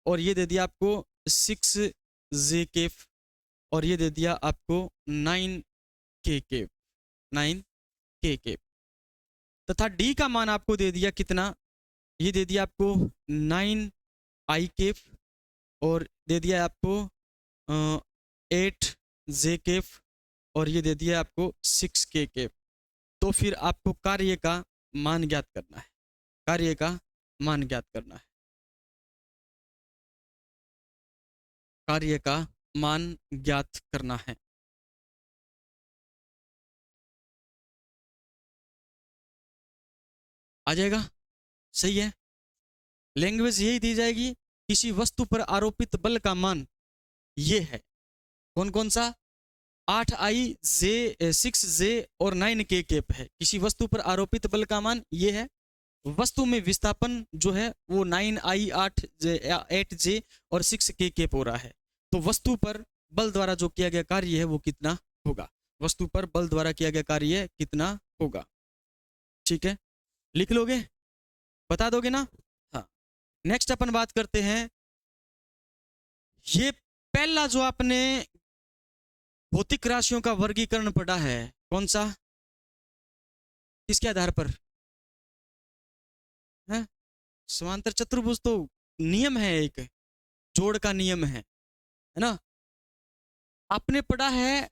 और ये दे दिया आपको 6j केफ, और ये दे दिया आपको 9k केफ, 9k केफ, तथा डी का मान आपको दे दिया कितना, ये दे दिया आपको 9i केफ, और दे दिया आपको 8j केफ, और ये दे दिया आपको 6k केफ। तो फिर आपको कार्य का मान ज्ञात करना है, कार्य का मान ज्ञात करना है, कार्य का मान ज्ञात करना है। आ जाएगा? सही है। लैंग्वेज यही दी जाएगी, किसी वस्तु पर आरोपित बल का मान ये है। कौन कौन सा? 8i, 6j और 9k केप है। किसी वस्तु पर आरोपित बल का मान ये है। वस्तु में विस्थापन जो है वो 9i, 8j और 6k केप हो रहा है। तो वस्तु पर बल द्वारा जो किया गया कार्य है वो कितना होगा, वस्तु पर बल द्वारा किया गया कार्य कितना होगा। ठीक है, लिख लोगे, बता दोगे ना? हाँ। नेक्स्ट अपन बात करते हैं, ये पहला जो आपने भौतिक राशियों का वर्गीकरण पढ़ा है, कौन सा, किसके आधार पर है? समांतर चतुर्भुज तो नियम है, एक जोड़ का नियम है ना? आपने पढ़ा है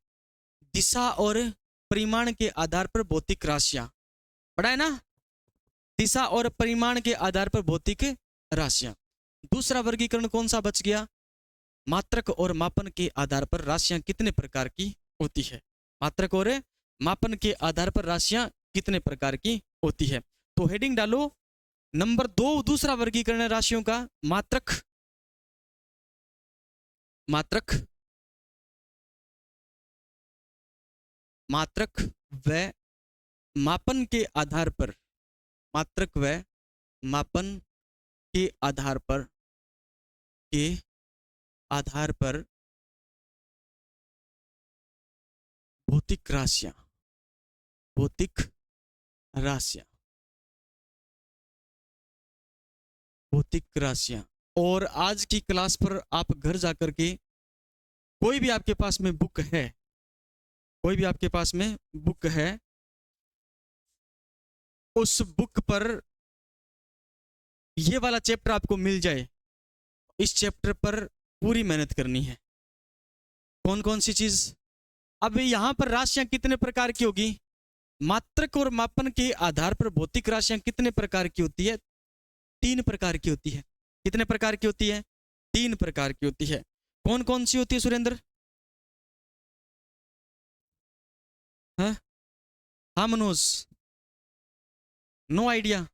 दिशा और परिमाण के आधार पर भौतिक राशियां, पढ़ा है ना? दिशा और परिमाण के आधार पर भौतिक राशियां। दूसरा वर्गीकरण कौन सा बच गया? मात्रक और मापन के आधार पर राशियां कितने प्रकार की होती है। मात्रक और मापन के आधार पर राशियां कितने प्रकार की होती है। तो हेडिंग डालो नंबर 2, दूसरा वर्गीकरण है राशियों का, मात्रक, मात्रक, मात्रक व मापन के आधार पर, मात्रक व मापन के आधार पर, के आधार पर भौतिक राशियां, भौतिक राशियां, भौतिक राशियां। और आज की क्लास पर आप घर जाकर के कोई भी आपके पास में बुक है, कोई भी आपके पास में बुक है, उस बुक पर ये वाला चैप्टर आपको मिल जाए, इस चैप्टर पर पूरी मेहनत करनी है। कौन कौन सी चीज? अब यहां पर राशियां कितने प्रकार की होगी? मात्रक और मापन के आधार पर भौतिक राशियां कितने प्रकार की होती है? 3 प्रकार की होती है। कितने प्रकार की होती है? 3 प्रकार की होती है। कौन कौन सी होती है सुरेंद्र? हाँ हाँ मनोज, नो आइडिया?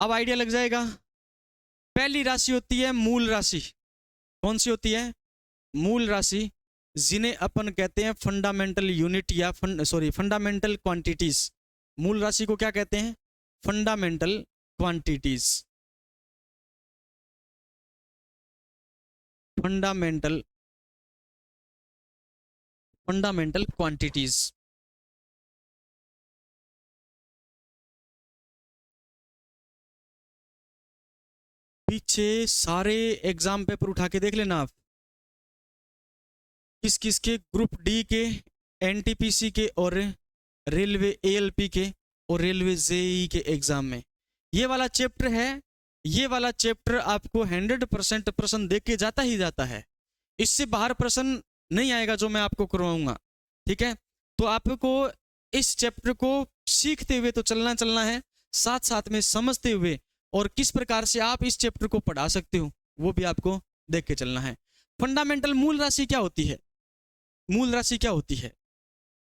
अब आइडिया लग जाएगा। पहली राशि होती है मूल राशि। कौन सी होती है? मूल राशि, जिन्हें अपन कहते हैं फंडामेंटल यूनिट या फंडामेंटल क्वांटिटीज। मूल राशि को क्या कहते हैं? Fundamental quantities. Fundamental quantities. पीछे सारे एग्जाम पेपर उठा के देख लेना आप, किस किस के, ग्रुप डी के, एनटीपीसी के और रेलवे एएलपी के और रेलवे जेई के एग्जाम में ये वाला चैप्टर है। ये वाला चैप्टर आपको 100% प्रश्न देख के जाता ही जाता है। इससे बाहर प्रश्न नहीं आएगा जो मैं आपको करवाऊंगा। ठीक है, तो आपको इस चैप्टर को सीखते हुए तो चलना है, साथ साथ में समझते हुए और किस प्रकार से आप इस चैप्टर को पढ़ा सकते हो वो भी आपको देख के चलना है। फंडामेंटल मूल राशि क्या होती है? मूल राशि क्या होती है?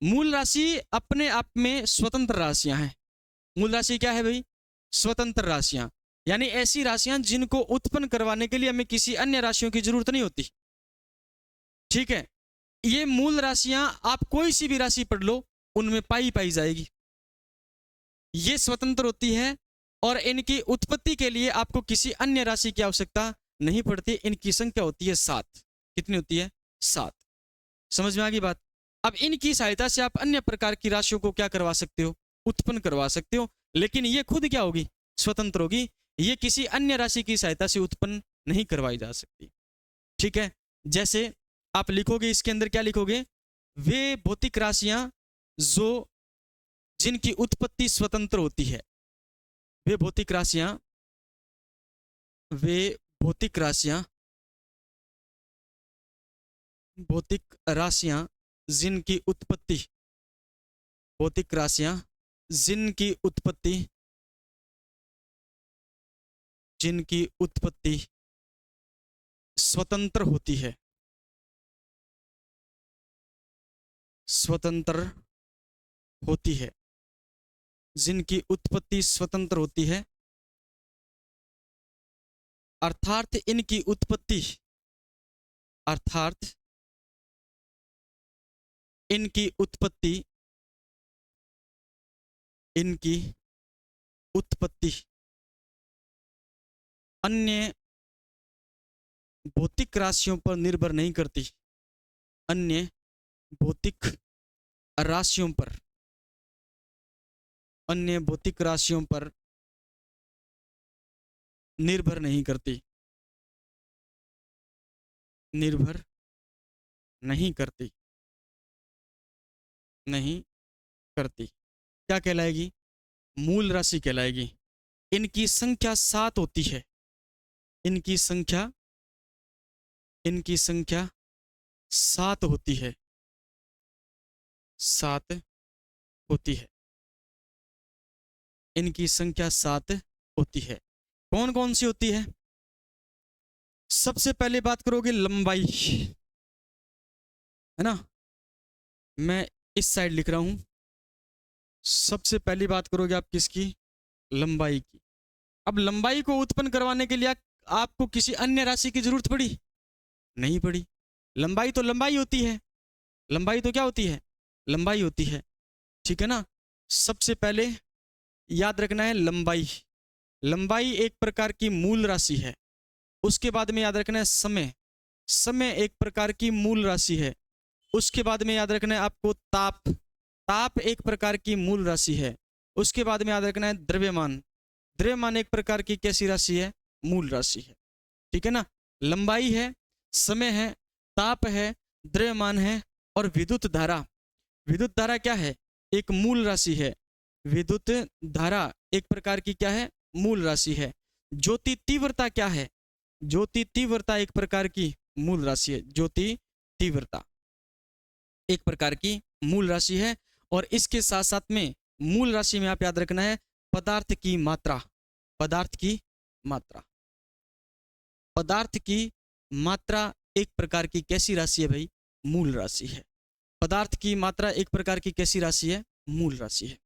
मूल राशि अपने आप में स्वतंत्र राशियां हैं। मूल राशि क्या है भाई? स्वतंत्र राशियां, यानी ऐसी राशियां जिनको उत्पन्न करवाने के लिए हमें किसी अन्य राशियों की जरूरत नहीं होती। ठीक है, ये मूल राशियां आप कोई सी भी राशि पढ़ लो उनमें पाई पाई जाएगी। ये स्वतंत्र होती है और इनकी उत्पत्ति के लिए आपको किसी अन्य राशि की आवश्यकता नहीं पड़ती। इनकी संख्या होती है 7। कितनी होती है? 7। समझ में आ गई बात? अब इनकी सहायता से आप अन्य प्रकार की राशियों को क्या करवा सकते हो? उत्पन्न करवा सकते हो, लेकिन ये खुद क्या होगी? स्वतंत्र होगी। ये किसी अन्य राशि की सहायता से उत्पन्न नहीं करवाई जा सकती। ठीक है, जैसे आप लिखोगे इसके अंदर, क्या लिखोगे? वे भौतिक राशियां जो जिनकी उत्पत्ति स्वतंत्र होती है। वे भौतिक राशियां भौतिक राशियां जिनकी उत्पत्ति भौतिक राशियां जिनकी उत्पत्ति स्वतंत्र होती है। स्वतंत्र होती है, जिनकी उत्पत्ति स्वतंत्र होती है, अर्थात इनकी उत्पत्ति अन्य भौतिक राशियों पर निर्भर नहीं करती। अन्य भौतिक राशियों पर निर्भर नहीं करती। क्या कहलाएगी? मूल राशि कहलाएगी। इनकी संख्या 7 होती है। इनकी संख्या 7 होती है। 7 होती है। इनकी संख्या 7 होती है। कौन कौन सी होती है? सबसे पहले बात करोगे लंबाई, है ना? मैं इस साइड लिख रहा हूं। सबसे पहली बात करोगे आप किसकी? लंबाई की। अब लंबाई को उत्पन्न करवाने के लिए आपको किसी अन्य राशि की जरूरत पड़ी? नहीं पड़ी। लंबाई तो लंबाई होती है। लंबाई तो क्या होती है? लंबाई होती है। ठीक है ना? सबसे पहले याद रखना है लंबाई। लंबाई एक प्रकार की मूल राशि है। उसके बाद में याद रखना है समय। समय एक प्रकार की मूल राशि है। उसके बाद में याद रखना है आपको ताप। ताप एक प्रकार की मूल राशि है। उसके बाद में याद रखना है द्रव्यमान। द्रव्यमान एक प्रकार की कैसी राशि है? मूल राशि है, ठीक है ना। लंबाई है, समय है, ताप है, द्रव्यमान है और विद्युत धारा। विद्युत धारा क्या है? एक मूल राशि है। विद्युत धारा एक प्रकार की क्या है? मूल राशि है। ज्योति तीव्रता क्या है? ज्योति तीव्रता एक प्रकार की मूल राशि है। ज्योति तीव्रता एक प्रकार की मूल राशि है। और इसके साथ साथ में मूल राशि में आप याद रखना है पदार्थ की मात्रा। पदार्थ की मात्रा, पदार्थ की मात्रा एक प्रकार की कैसी राशि है भाई? मूल राशि है। पदार्थ की मात्रा एक प्रकार की कैसी राशि है? मूल राशि है।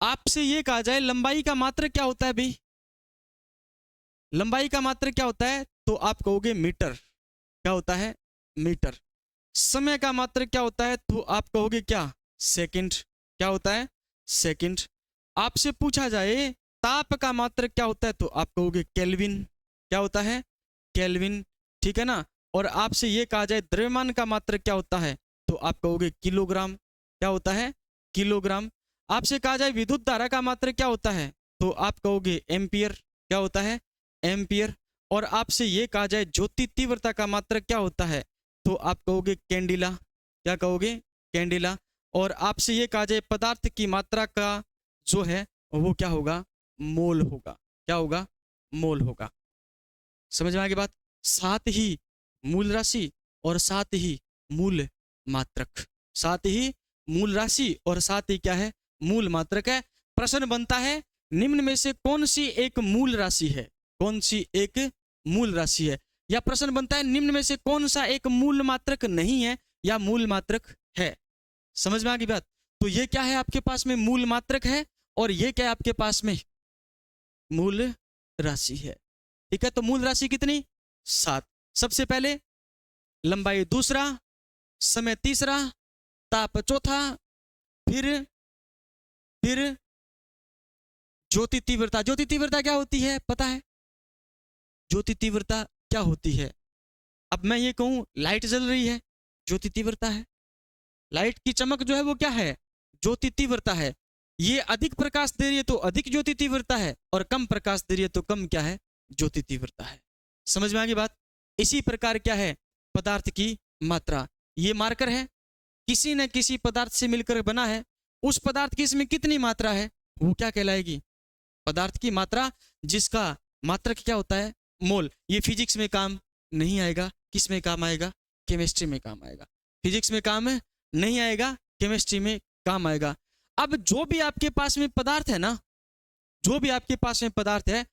आपसे ये कहा जाए लंबाई का मात्रक क्या होता है भाई? लंबाई का मात्रक क्या होता है? तो आप कहोगे मीटर। क्या होता है? मीटर। समय का मात्रक क्या होता है? तो आप कहोगे क्या? सेकंड। क्या होता है? सेकंड। आपसे पूछा जाए ताप का मात्रक क्या होता है? तो आप कहोगे केल्विन। क्या होता है? केल्विन, ठीक है ना। और आपसे ये कहा जाए द्रव्यमान का मात्रक क्या होता है? तो आप कहोगे किलोग्राम। क्या होता है? किलोग्राम। आपसे कहा जाए विद्युत धारा का मात्रक क्या होता है? तो आप कहोगे एम्पियर। क्या होता है? एम्पियर। और आपसे ये कहा जाए ज्योति तीव्रता का मात्रक क्या होता है? तो आप कहोगे कैंडिला। क्या कहोगे? कैंडिला। और आपसे ये कहा जाए पदार्थ की मात्रा का जो है वो क्या होगा? मोल होगा। क्या होगा? मोल होगा। समझ में आ गई बात? साथ ही मूल राशि और साथ ही मूल मात्रक। साथ ही मूल राशि और साथ ही क्या है? मूल मात्रक है। प्रश्न बनता है निम्न में से कौन सी एक मूल राशि है? कौन सी एक मूल राशि है? या प्रश्न बनता है निम्न में से कौन सा एक मूल मात्रक नहीं है या मूल मात्रक है? समझ में आ गई बात? तो ये क्या है आपके पास में? मूल मात्रक है। और ये क्या है आपके पास में? मूल राशि है। ठीक है, तो मूल राशि कितनी? 7। सबसे पहले लंबाई दूसरा, समय तीसरा, ताप चौथा, फिर ज्योति तीव्रता। ज्योति तीव्रता क्या होती है पता है? ज्योति तीव्रता क्या होती है? अब मैं ये कहूं लाइट जल रही है, ज्योति तीव्रता है। लाइट की चमक जो है वो क्या है? ज्योति तीव्रता है। ये अधिक प्रकाश दे रही है तो अधिक ज्योति तीव्रता है, और कम प्रकाश दे रही है तो कम क्या है? ज्योति तीव्रता है। समझ में आ गई बात? इसी प्रकार क्या है? पदार्थ की मात्रा। ये मार्कर है, किसी न किसी पदार्थ से मिलकर बना है। उस पदार्थ की इसमें कितनी मात्रा है वो क्या कहलाएगी? पदार्थ की मात्रा, जिसका मात्रक क्या होता है? मोल। ये फिजिक्स में काम नहीं आएगा। किस में काम आएगा? केमिस्ट्री में काम आएगा। फिजिक्स में काम नहीं आएगा, केमिस्ट्री में काम आएगा। अब जो भी आपके पास में पदार्थ है ना, जो भी आपके पास में पदार्थ है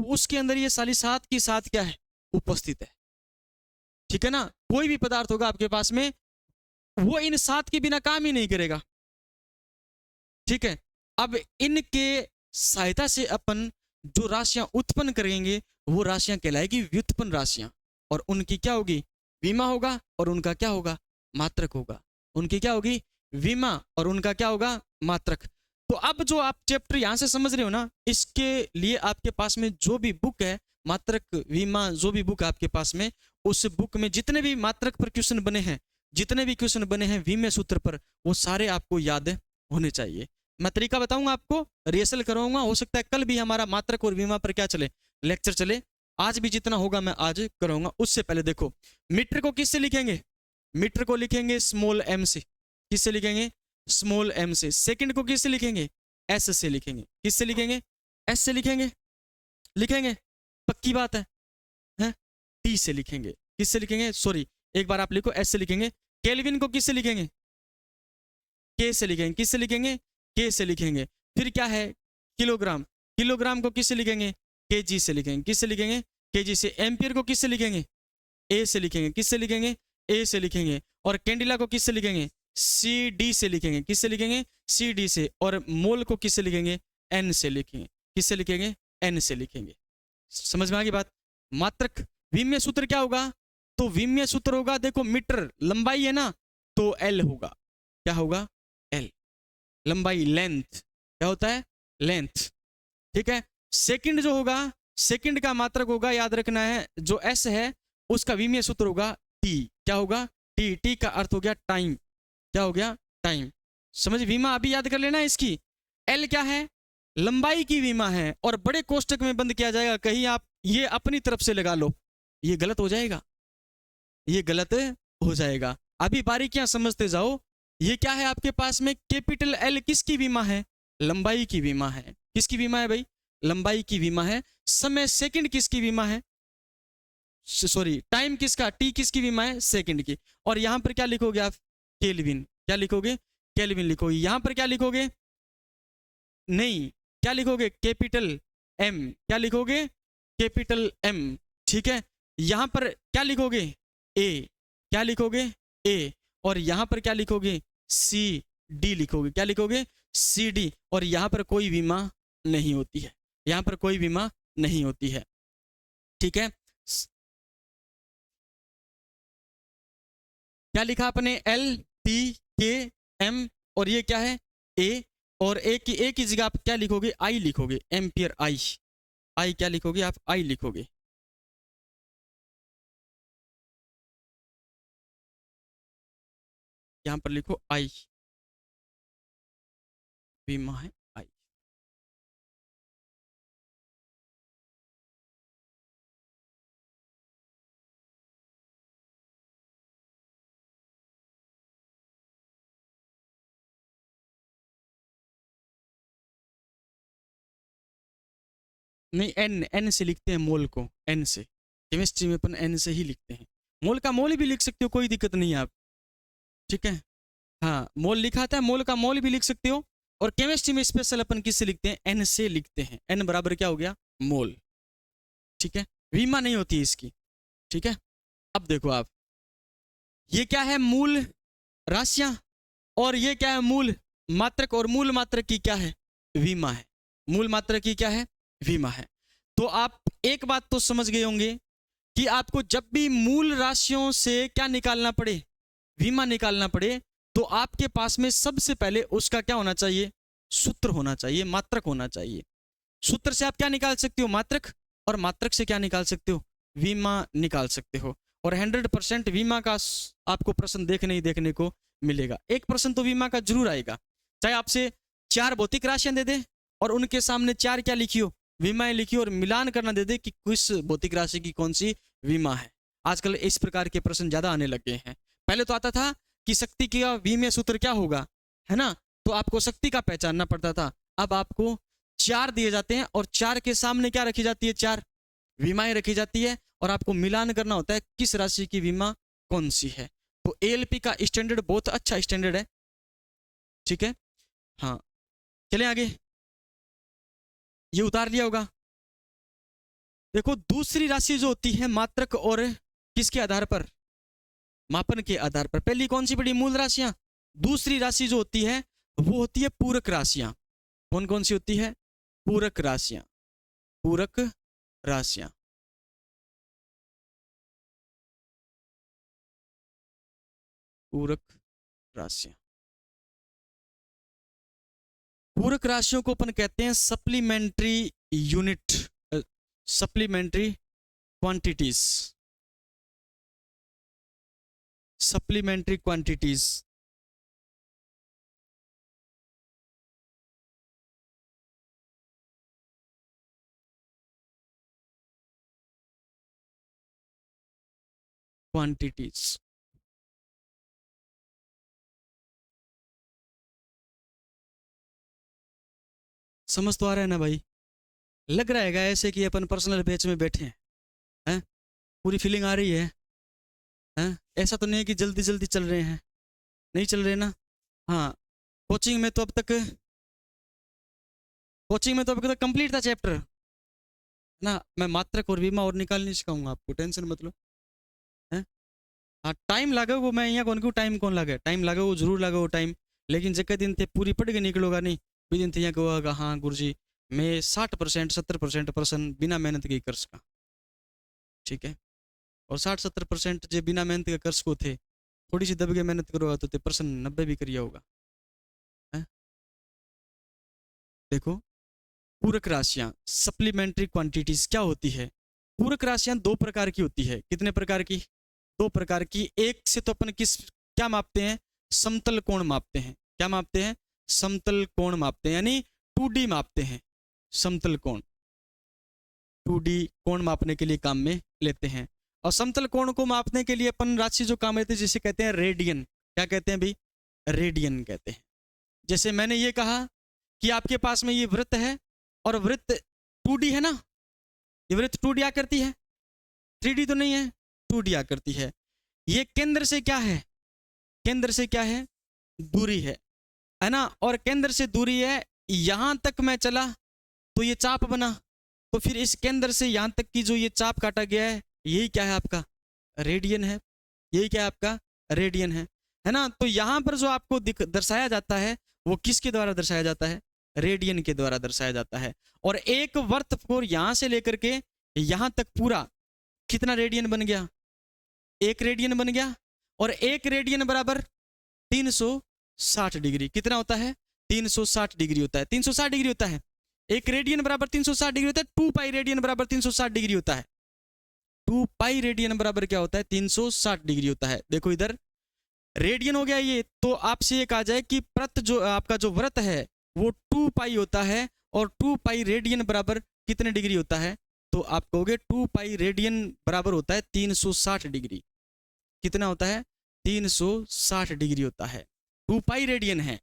उसके अंदर ये सारी 7 की 7 क्या है? उपस्थित है। ठीक है ना। कोई भी पदार्थ होगा आपके पास में वो इन 7 के बिना काम ही नहीं करेगा। ठीक है। अब इनके सहायता से अपन जो राशियां उत्पन्न करेंगे वो राशियां कहलाएगी व्युत्पन्न राशियां। और उनकी क्या होगी? विमा होगा, और उनका क्या होगा? मात्रक होगा। उनकी क्या होगी? विमा, और उनका क्या होगा? मात्रक। तो अब जो आप चैप्टर यहां से समझ रहे हो ना, इसके लिए आपके पास में जो भी बुक है, मात्रक, विमा, जो भी बुक है आपके पास में, उस बुक में जितने भी मात्रक पर क्वेश्चन बने हैं, जितने भी क्वेश्चन बने हैं विमेय सूत्र पर, वो सारे आपको याद होने चाहिए। मैं तरीका बताऊंगा आपको, रिहर्सल करवाऊंगा। हो सकता है कल भी हमारा मात्रक और विमा पर क्या चले? लेक्चर चले। आज भी जितना होगा मैं आज कराऊंगा। उससे पहले देखो, मीटर को किससे लिखेंगे? मीटर को लिखेंगे स्मॉल m से। किससे लिखेंगे? स्मॉल m से। सेकंड को किससे लिखेंगे? s से लिखेंगे। किससे लिखेंगे? s से लिखेंगे। लिखेंगे, पक्की बात है, हैं? t से लिखेंगे। किससे लिखेंगे? सॉरी, एक बार आप लिखो, s से लिखेंगे। केल्विन को किससे लिखेंगे? k से लिखेंगे। किससे लिखेंगे? k से लिखेंगे। फिर क्या है? किलोग्राम। किलोग्राम को किससे लिखेंगे? kg से लिखेंगे। किससे लिखेंगे? kg से। एम्पियर को किससे लिखेंगे? a से लिखेंगे। किससे लिखेंगे? a से लिखेंगे। और कैंडिला को किससे लिखेंगे? cd से लिखेंगे। किससे लिखेंगे? cd से। और मोल को किससे लिखेंगे? n से लिखेंगे। किससे लिखेंगे? n से लिखेंगे। समझ में आ गई बात? मात्रक विमेय सूत्र क्या होगा? तो विमेय सूत्र होगा, देखो, मीटर लंबाई है ना, तो l होगा। क्या होगा? l। लंबाई, लेंथ, क्या होता है? लेंथ। ठीक है। सेकंड जो होगा, सेकंड का मात्रक होगा, याद रखना है, जो s है उसका विमेय सूत्र होगा t। क्या होगा? t। t का अर्थ हो गया टाइम। क्या हो गया? टाइम। समझ? विमा अभी याद कर लेना इसकी। एल क्या है, लंबाई की विमा है, और बड़े कोष्टक में बंद किया जाएगा। कहीं आप ये अपनी तरफ से लगा लो, ये गलत हो जाएगा, ये गलत हो जाएगा। अभी बारीकियां समझते जाओ। ये क्या है आपके पास में, कैपिटल एल किसकी बीमा है, लंबाई की बीमा है। किसकी बीमा है भाई, लंबाई की बीमा है। समय सेकंड किसकी बीमा है, सॉरी टाइम किसका, टी किसकी बीमा है, सेकंड की। और यहां पर क्या लिखोगे आप, केल्विन। क्या लिखोगे, केल्विन लिखोगे। यहां पर क्या लिखोगे, नहीं क्या लिखोगे, कैपिटल एम। क्या लिखोगे, कैपिटल एम। ठीक है, यहां पर क्या लिखोगे, ए। क्या लिखोगे, ए। और यहां पर क्या लिखोगे, सी डी लिखोगे। क्या लिखोगे, सी डी। और यहां पर कोई बीमा नहीं होती है, यहां पर कोई बीमा नहीं होती है। ठीक है, क्या लिखा आपने, एल टी के एम, और ये क्या है, ए। और ए की जगह आप क्या लिखोगे, आई लिखोगे, एम्पियर आई। आई क्या लिखोगे आप, आई लिखोगे। यहां पर लिखो आई, बीमा है आई। नहीं, एन, एन से लिखते हैं मोल को, एन से। केमिस्ट्री में अपन एन से ही लिखते हैं। मोल का मोल भी लिख सकते हो, कोई दिक्कत नहीं है आप। ठीक है, हाँ मोल लिखा था, मोल का मोल भी लिख सकते हो। और केमिस्ट्री में स्पेशल अपन किससे लिखते हैं, एन से लिखते हैं। एन बराबर क्या हो गया, मोल। ठीक है, बीमा नहीं होती इसकी। ठीक है, अब देखो आप, ये क्या है, मूल राशियां, और ये क्या है, मूल मात्रक। और मूल मात्रक की क्या है, विमा है। मूल मात्रक की क्या है, विमा है। तो आप एक बात तो समझ गए होंगे कि आपको जब भी मूल राशियों से क्या निकालना पड़े, विमा निकालना पड़े, तो आपके पास में सबसे पहले उसका क्या होना चाहिए, सूत्र होना चाहिए, मात्रक होना चाहिए। सूत्र से आप क्या निकाल सकते हो, मात्रक। और मात्रक से क्या निकाल सकते हो, विमा निकाल सकते हो। और 100% विमा का आपको प्रश्न देखने ही देखने को मिलेगा। एक प्रश्न तो विमा का जरूर आएगा, चाहे आपसे 4 भौतिक राशियां दे दे और उनके सामने 4 क्या लिखियो, विमाएं लिखियो, और मिलान करना दे दे कि किस भौतिक राशि की कौन सी विमा है। आजकल इस प्रकार के प्रश्न ज्यादा आने लग गए हैं। पहले तो आता था कि शक्ति का विमेय सूत्र क्या होगा, है ना, तो आपको शक्ति का पहचानना पड़ता था। अब आपको 4 दिए जाते हैं और 4 के सामने क्या रखी जाती है, 4 विमाएं रखी जाती है, और आपको मिलान करना होता है किस राशि की बीमा कौन सी है। तो एएलपी का स्टैंडर्ड बहुत अच्छा स्टैंडर्ड है। ठीक है, हाँ चलें आगे, ये उतार लिया होगा। देखो दूसरी राशि जो होती है मात्रक और किसके आधार पर, मापन के आधार पर। पहली कौन सी पड़ी, मूल राशियां। दूसरी राशि जो होती है वो होती है पूरक राशियां। कौन कौन सी होती है, पूरक राशियां। पूरक राशियां, पूरक राशियां। पूरक राशियों को अपन कहते हैं supplementary unit, supplementary quantities, supplementary quantities. Quantities, समझ तो आ रहा है ना भाई, लग रहा है ऐसे कि अपन पर्सनल बैच में बैठे हैं, पूरी फीलिंग आ रही है? ऐसा तो नहीं है कि जल्दी जल्दी चल रहे हैं, नहीं चल रहे ना। हाँ, कोचिंग में तो अब तक, कोचिंग में तो अब तक कंप्लीट था चैप्टर ना। मैं मात्रक और विमा और निकाल नहीं सिखाऊंगा आपको, टेंशन मत लो। है, हाँ टाइम लगे वो, मैं यहाँ कौन क्यों टाइम कौन लगे, टाइम लगे वो जरूर लगे वो टाइम, लेकिन जगह दिन थे पूरी पढ़ के निकलोगा नहीं। भी दिन थे यहाँ कहोगा हाँ गुरुजी मैं 60% 70% पर्सन बिना मेहनत के ही कर सका। ठीक है, और 60-70% जो बिना मेहनत के कर सको थे, थोड़ी सी दब के मेहनत करोगा तो ते पर्सन 90 भी करिया होगा। है? देखो पूरक राशियां, सप्लीमेंट्री क्वांटिटीज क्या होती है। पूरक राशियां 2 प्रकार की होती है। कितने प्रकार की, 2 प्रकार की। एक से तो अपन किस क्या मापते हैं, समतल कोण मापते हैं। क्या मापते हैं, समतल कोण मापते हैं, यानी 2D मापते हैं, समतल कोण 2D कोण मापने के लिए काम में लेते हैं। और समतल कोण को मापने के लिए अपन राशि जो काम लेते हैं जिसे कहते हैं रेडियन। क्या कहते हैं भाई? रेडियन कहते हैं। जैसे मैंने ये कहा कि आपके पास में ये वृत्त है और वृत्त 2D है ना, ये वृत्त 2D आकृति है, 3D तो नहीं है, 2D आकृति है। ये केंद्र से क्या है? केंद्र से क्या है? दूरी है ना। और केंद्र से दूरी है, यहां तक मैं चला तो ये चाप बना, तो फिर इस केंद्र से यहां तक की जो ये चाप काटा गया है, यही क्या है आपका? रेडियन है। यही क्या है आपका? रेडियन है ना। तो यहां पर जो आपको दर्शाया जाता है वो किसके द्वारा दर्शाया जाता है? रेडियन के द्वारा दर्शाया जाता है। और एक वर्त को यहां से लेकर के यहां तक पूरा कितना रेडियन बन गया? 1 रेडियन बन गया। और 1 रेडियन बराबर 360 डिग्री। कितना होता है? 360 डिग्री होता है। 360 डिग्री होता है। 1 रेडियन बराबर 360 डिग्री होता है। 2 पाई रेडियन बराबर 360 डिग्री होता है। 2 पाई रेडियन बराबर क्या होता है? 360 डिग्री होता है। देखो इधर रेडियन हो गया ये। तो आपसे ये कहा जाए कि प्रत जो आपका जो वृत्त है वो 2 पाई होता है, और 2 पाई रेडियन बराबर कितने डिग्री होता है? तो आप कहोगे 2 पाई रेडियन बराबर होता है 360 डिग्री। कितना होता है? 360 डिग्री होता है। 2 पाई रेडियन है,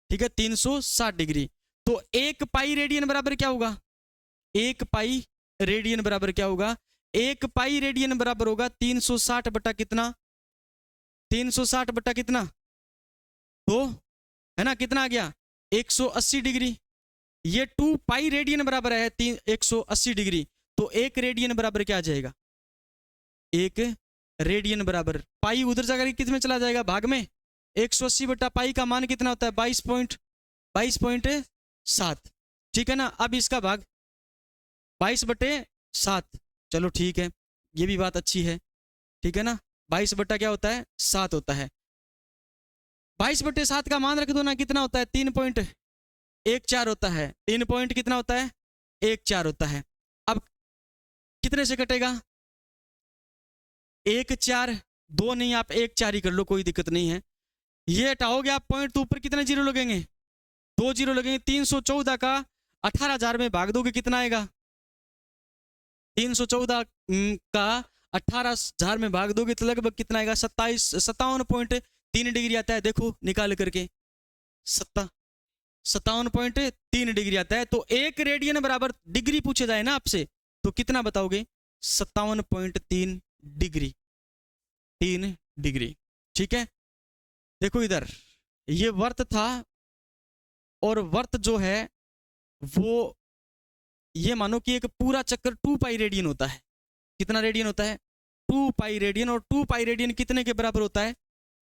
ठीक है, 360 डिग्री। तो 1 पाई रेडियन बराबर क्या होगा? 1 पाई रेडियन बराबर क्या होगा? 1 पाई रेडियन बराबर होगा 360 बटा कितना? 360 बटा कितना? तो है ना, कितना आ गया? 180 डिग्री। ये 2 पाई रेडियन बराबर है 180 डिग्री। तो 1 रेडियन बराबर क्या आ जाएगा? 1 रेडियन बराबर पाई उधर जाकर कितने चला जाएगा? भाग में। 180 बटा पाई का मान कितना होता है? 22.7। ठीक है ना। अब इसका भाग 22/7। चलो ठीक है, ये भी बात अच्छी है, ठीक है ना। 22 बटा क्या होता है? 7 होता है। 22/7 का मान रख दो ना, कितना होता है? 3.14 होता है। 3 पॉइंट कितना होता है? 14 होता है। अब कितने से कटेगा? 1 4 2 नहीं, आप 1 4 ही कर लो, कोई दिक्कत नहीं है। ये हटाओगे आप पॉइंट तो ऊपर कितने जीरो लगेंगे? 2 जीरो लगेंगे। 314 का 18,000 में भाग दोगे कितना आएगा? 314 का 18,000 में भाग दोगे तो लगभग कितना आएगा? 57.3 डिग्री आता है। देखो निकाल करके 57.3 डिग्री आता है। तो 1 रेडियन बराबर डिग्री पूछे जाए ना आपसे तो कितना बताओगे? 57.3 डिग्री। 3 डिग्री, ठीक है। देखो इधर ये वर्त था, और वर्त जो है वो ये मानो कि एक पूरा चक्कर 2 पाई रेडियन होता है। कितना रेडियन होता है? 2 पाई रेडियन। और 2 पाई रेडियन कितने के बराबर होता है?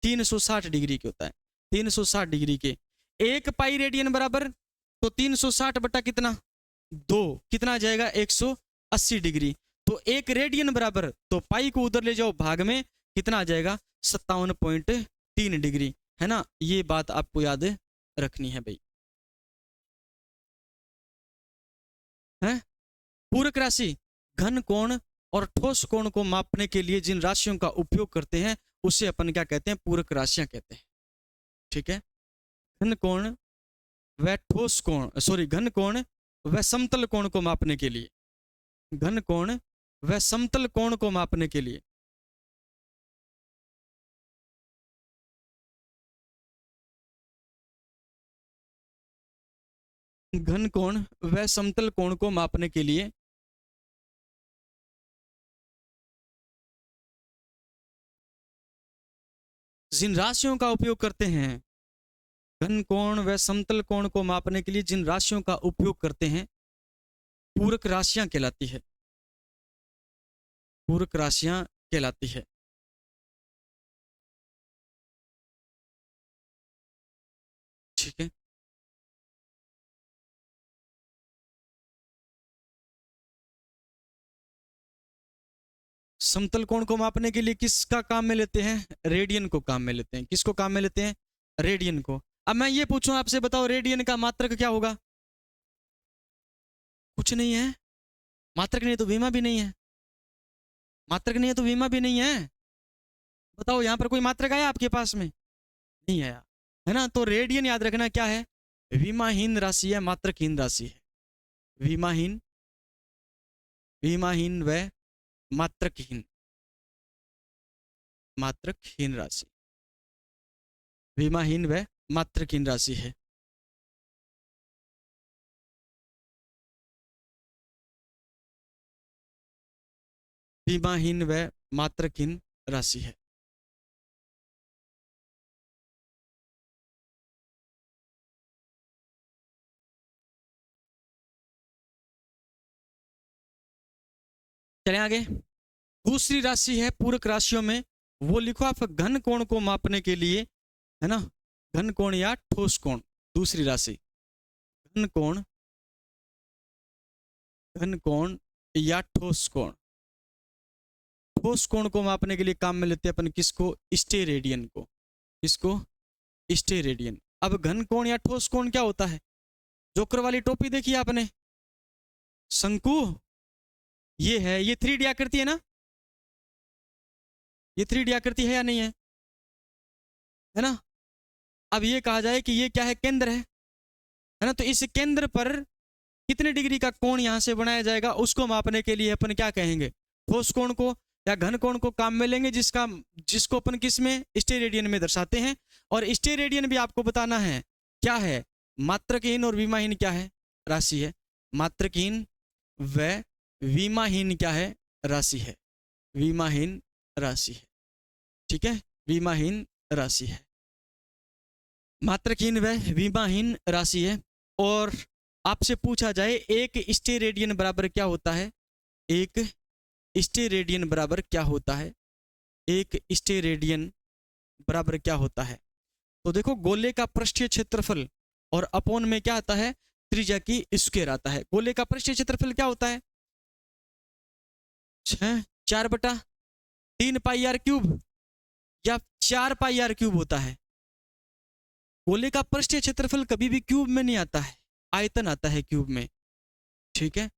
360 डिग्री के होता है। 360 डिग्री के। 1 पाई रेडियन बराबर तो 360 बटा कितना? 2, कितना आ जाएगा? 180 डिग्री। तो 1 रेडियन बराबर, तो पाई को उधर ले जाओ भाग में, कितना आ जाएगा? 57.3 डिग्री, है ना। ये बात आपको याद रखनी है भाई, है। पूरक राशि घन कोण और ठोस कोण को मापने के लिए जिन राशियों का उपयोग करते हैं उसे अपन क्या कहते हैं? पूरक राशियां कहते हैं, ठीक है। घन कोण व ठोस कोण, सॉरी, घन कोण व समतल कोण को मापने के लिए, घन कोण व समतल कोण को मापने के लिए घन कोण व समतल कोण को मापने के लिए जिन राशियों का उपयोग करते हैं, घन कोण व समतल कोण को मापने के लिए जिन राशियों का उपयोग करते हैं, पूरक राशियां कहलाती है। पूरक राशियां कहलाती है, ठीक है। समतल कोण को मापने के लिए किसका काम में लेते हैं? रेडियन को काम में लेते हैं। किसको काम में लेते हैं? रेडियन को। अब मैं ये पूछूं आपसे, बताओ रेडियन का मात्रक क्या होगा? कुछ नहीं है। मात्रक नहीं है तो विमा भी नहीं है। मात्रक नहीं है तो विमा भी नहीं है। बताओ यहां पर कोई मात्रक आया आपके पास में? नहीं आया, है ना। तो रेडियन याद रखना क्या है? विमाहीन राशि है, मात्रकहीन राशि है? विमाहीन, विमाहीन व मात्रकहीन, मात्रकहीन राशि, विमाहीन व मात्रकहीन राशि है। विमाहीन व मात्रकहीन राशि है। चलें आगे। दूसरी राशि है पूरक राशियों में, वो लिखो आप घन कोण को मापने के लिए, है ना, घन कोण या ठोस कोण। दूसरी राशि घन कोण, घन कोण या ठोस कोण। ठोस कोण को मापने के लिए काम में लेते हैं अपन किसको? स्टेरेडियन को। किसको? स्टेरेडियन। अब घन कोण या ठोस कोण क्या होता है? जोकर वाली टोपी देखी आपने, शंकु, ये है, ये 3D आकृति है ना, ये 3D आकृति है या नहीं है ना? अब ये कहा जाए कि ये क्या है? केंद्र है ना? तो इस केंद्र पर कितने डिग्री का कोण यहां से बनाया जाएगा, उसको मापने के लिए अपन क्या कहेंगे? ठोस कोण को या घन कोण को काम में लेंगे, जिसको अपन किस में? स्टेरेडियन में दर्शाते हैं। और स्टेरेडियन भी आपको बताना है क्या है? मात्रकहीन और विमाहीन क्या है? राशि है। मात्रकहीन व विमाहीन क्या है? राशि है। विमाहीन राशि है, ठीक है, विमाहीन राशि है, मात्रकहीन व विमाहीन राशि है। और आपसे पूछा जाए एक स्टेरेडियन बराबर क्या होता है? एक स्टेरेडियन बराबर क्या होता है? एक स्टेरेडियन बराबर क्या होता है? तो देखो, गोले का पृष्ठीय क्षेत्रफल और अपोन में क्या आता है? त्रिज्या की स्क्वायर आता है। गोले का पृष्ठीय क्षेत्रफल क्या होता है? 4/3 पाई आर क्यूब या 4 पाई आर क्यूब होता है। गोले का पृष्ठीय क्षेत्रफल कभी भी क्यूब में नहीं आता है, आयतन आता है क्यूब में, ठीक है।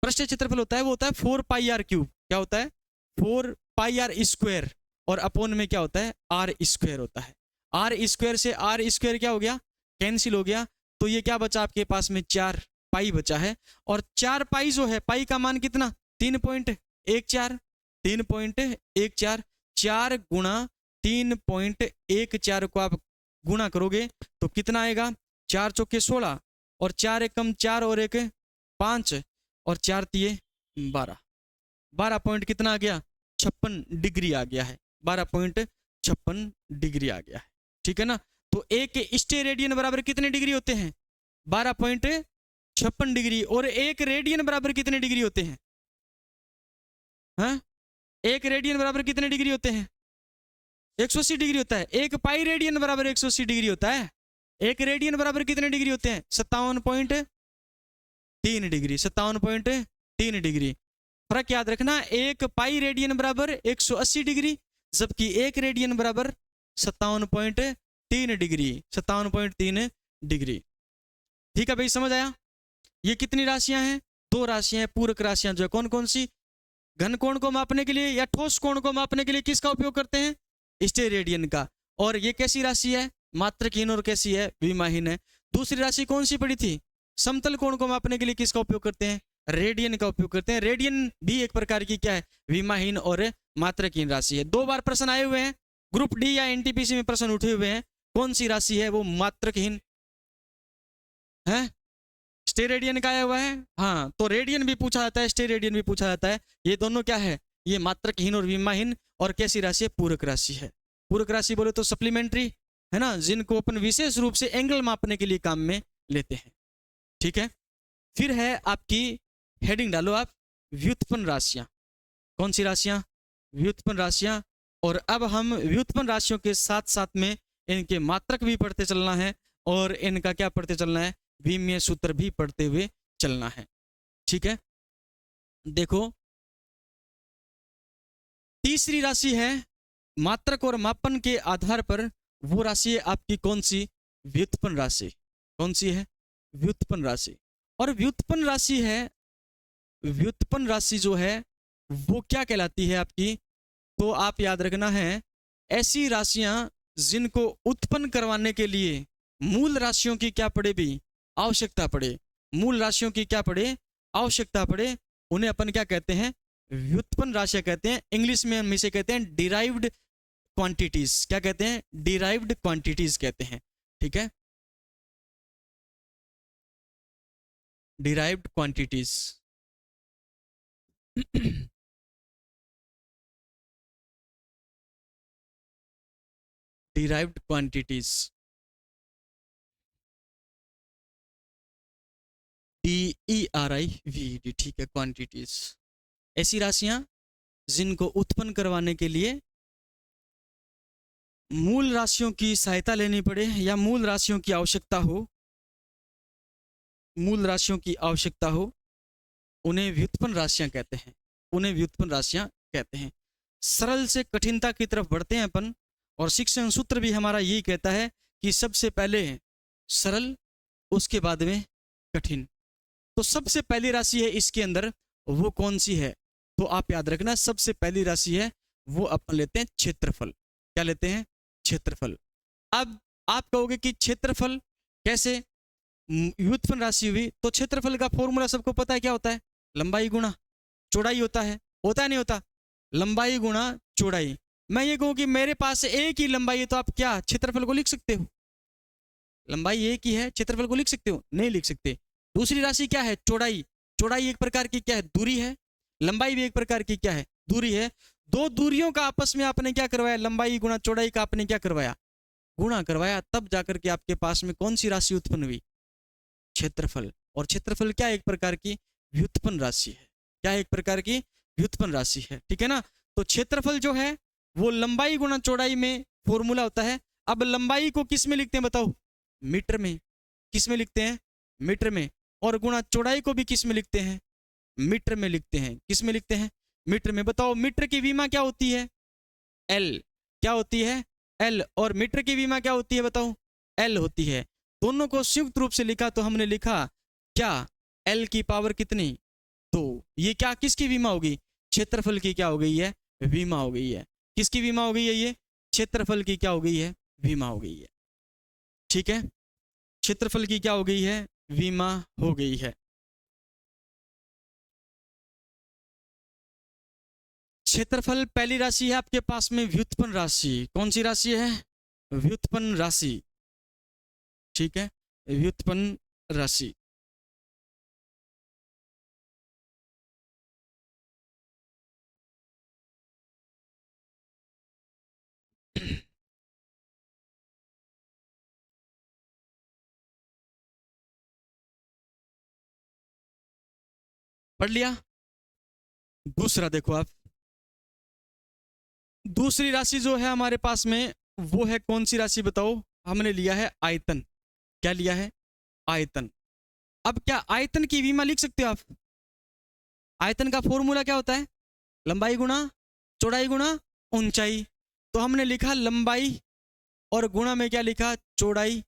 पृष्ठीय क्षेत्रफल होता है वो होता है 4 पाई आर क्यूब। क्या होता है? 4 पाई आर स्क्वायर। और अपोन में क्या होता है? आर स्क्वायर होता है। आर स्क्वायर से आर स्क्वायर क्या हो गया? कैंसिल हो गया। तो ये क्या बचा आपके पास में? 4 पाई बचा है। और 4 पाई जो है, पाई का मान कितना? 3.14। 3.14, 4 गुणा 3.14 को आप गुणा करोगे तो कितना आएगा? 4 चौके 16 और 4 एकम 4 और 1 5 और 4 तिये 12। 12 पॉइंट कितना आ गया? 56 डिग्री आ गया है। 12.56 डिग्री आ गया है, ठीक है ना। तो एक स्टेरेडियन बराबर कितने डिग्री होते हैं? 12.56 डिग्री। और एक रेडियन बराबर कितने डिग्री होते हैं? हाँ, एक रेडियन बराबर कितने डिग्री होते हैं? 180 डिग्री होता है। एक पाई रेडियन बराबर 180 डिग्री होता है। एक रेडियन बराबर कितने डिग्री होते हैं? 57.3 डिग्री। 57.3 डिग्री। फर्क याद रखना, एक पाई रेडियन बराबर 180 डिग्री, जबकि एक रेडियन बराबर 57.3 डिग्री। 57.3 डिग्री, ठीक है भाई, समझ आया? ये कितनी राशियां हैं? 2 राशियां हैं, पूरक राशियां जो है। कौन कौन सी? घन कोण को मापने के लिए या ठोस कोण को मापने के लिए किसका उपयोग करते हैं? स्टेरेडियन का। और ये कैसी राशि है? मात्रकहीन। और कैसी है? विमाहीन है। दूसरी राशि कौन सी पड़ी थी? समतल कोण को मापने के लिए किसका उपयोग करते हैं? रेडियन का उपयोग करते हैं। रेडियन भी एक प्रकार की क्या है? विमाहीन और मात्रकहीन राशि है। 2 बार प्रश्न आए हुए हैं, ग्रुप डी या एनटीपीसी में प्रश्न उठे हुए हैं। कौन सी राशि है वो मात्रकहीन है? स्टेरेडियन का आया हुआ है। हाँ, तो रेडियन भी पूछा जाता है, स्टेरेडियन भी पूछा जाता है। ये दोनों क्या है? ये मात्रकहीन और विमाहीन। और कैसी राशि है? पूरक राशि है। पूरक राशि बोले तो सप्लीमेंट्री, है ना, जिनको अपन विशेष रूप से एंगल मापने के लिए काम में लेते हैं, ठीक है। फिर है आपकी हेडिंग डालो आप, व्युत्पन्न राशियां। कौन सी राशियां? व्युत्पन्न राशियां। और अब हम व्युत्पन्न राशियों के साथ साथ में इनके मात्रक भी पढ़ते चलना है और इनका क्या पढ़ते चलना है? विमीय सूत्र भी पढ़ते हुए चलना है, ठीक है। देखो, तीसरी राशि है मात्रक और मापन के आधार पर, वो राशि है आपकी कौन सी? व्युत्पन्न राशि। कौन सी है? व्युत्पन्न राशि। और व्युत्पन्न राशि है, व्युत्पन्न राशि जो है वो क्या कहलाती है आपकी? तो आप याद रखना है, ऐसी राशियां जिनको उत्पन्न करवाने के लिए मूल राशियों की क्या पड़े भी, आवश्यकता पड़े, मूल राशियों की क्या पड़े, आवश्यकता पड़े, उन्हें अपन क्या कहते हैं, व्युत्पन्न राशियां कहते हैं। इंग्लिश में हम इसे कहते हैं डिराइव्ड क्वांटिटीज। क्या कहते हैं, डिराइव्ड क्वांटिटीज कहते हैं। ठीक है, derived quantities. Derived quantities, DERIVD, ठीक है, क्वांटिटीज, ऐसी राशियां जिनको उत्पन्न करवाने के लिए मूल राशियों की सहायता लेनी पड़े या मूल राशियों की आवश्यकता हो, मूल राशियों की आवश्यकता हो, उन्हें व्युत्पन्न राशियां कहते हैं, उन्हें व्युत्पन्न राशियां कहते हैं। सरल से कठिनता की तरफ बढ़ते हैं अपन, और शिक्षण सूत्र भी हमारा यही कहता है कि सबसे पहले सरल, उसके बाद में कठिन। तो सबसे पहली राशि है इसके अंदर, वो कौन सी है, तो आप याद रखना, सबसे पहली राशि है वो अपन लेते हैं क्षेत्रफल। क्या लेते हैं, क्षेत्रफल। अब आप कहोगे कि क्षेत्रफल कैसे व्युत्पन्न राशि हुई, तो क्षेत्रफल का फॉर्मूला सबको पता है, क्या होता है, लंबाई गुणा चौड़ाई होता है नहीं होता, लंबाई गुणा चौड़ाई। मैं ये कहूं कि मेरे पास एक ही लंबाई है, तो आप क्या क्षेत्रफल को लिख सकते हो, लंबाई एक ही है, क्षेत्रफल को लिख सकते हो, नहीं लिख सकते। दूसरी राशि क्या है, चौड़ाई, चौड़ाई एक प्रकार की क्या है, दूरी है, लंबाई भी एक प्रकार की क्या है, दूरी है। दो दूरियों का आपस में आपने क्या करवाया, लंबाई गुणा चौड़ाई का आपने क्या करवाया, गुणा करवाया, तब जाकर के आपके पास में कौन सी राशि उत्पन्न हुई, क्षेत्रफल। और क्षेत्रफल क्या एक प्रकार की व्युत्पन्न राशि है, क्या एक प्रकार की व्युत्पन्न राशि है। ठीक है ना, तो क्षेत्रफल जो है वो लंबाई गुणा चौड़ाई में फॉर्मूला होता है। अब लंबाई को किस में लिखते हैं बताओ, मीटर में, किस में लिखते हैं, मीटर में, और गुणा चौड़ाई को भी किस में लिखते हैं, मीटर में लिखते हैं, किस में लिखते हैं, मीटर में। बताओ मीटर की विमा क्या होती है, एल, क्या होती है, एल, और मीटर की विमा क्या होती है बताओ, एल होती है। दोनों को संयुक्त रूप से लिखा तो हमने लिखा क्या, एल की पावर कितनी, तो ये क्या किसकी विमा होगी, क्षेत्रफल की क्या हो गई है, विमा हो गई है। किसकी विमा हो गई है, ये क्षेत्रफल की क्या हो गई है, विमा हो गई है। ठीक है, क्षेत्रफल की क्या हो गई है, विमा हो गई है। क्षेत्रफल पहली राशि है आपके पास में व्युत्पन्न राशि, कौन सी राशि है, व्युत्पन्न राशि। ठीक है, व्युत्पन्न राशि। पढ़ लिया। दूसरा देखो आप, दूसरी राशि जो है हमारे पास में वो है कौन सी राशि बताओ, हमने लिया है आयतन। क्या लिया है, आयतन। अब क्या आयतन की विमा लिख सकते हो आप, आयतन का फॉर्मूला क्या होता है, लंबाई गुणा चौड़ाई गुणा ऊंचाई। तो हमने लिखा लंबाई, और गुणा में क्या लिखा, चौड़ाई,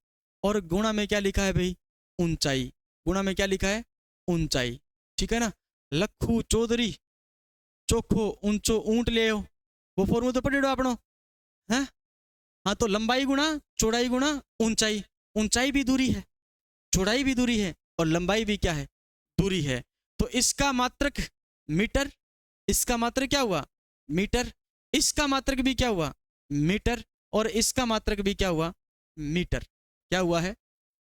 और गुणा में क्या लिखा है भाई, ऊंचाई, गुणा में क्या लिखा है, ऊंचाई। ठीक है ना, लखू चौधरी चोखो ऊंचो ऊंट ले आओ, वो फॉर्मूला तो पढ़ो आपनो है। हाँ, तो लंबाई गुणा चौड़ाई गुणा ऊंचाई, ऊंचाई भी दूरी है, चौड़ाई भी दूरी है, और लंबाई भी क्या है, दूरी है। तो इसका मात्रक मीटर, इसका मात्रक क्या हुआ, मीटर, इसका मात्रक भी क्या हुआ, मीटर, और इसका मात्रक भी क्या हुआ, मीटर। क्या हुआ है,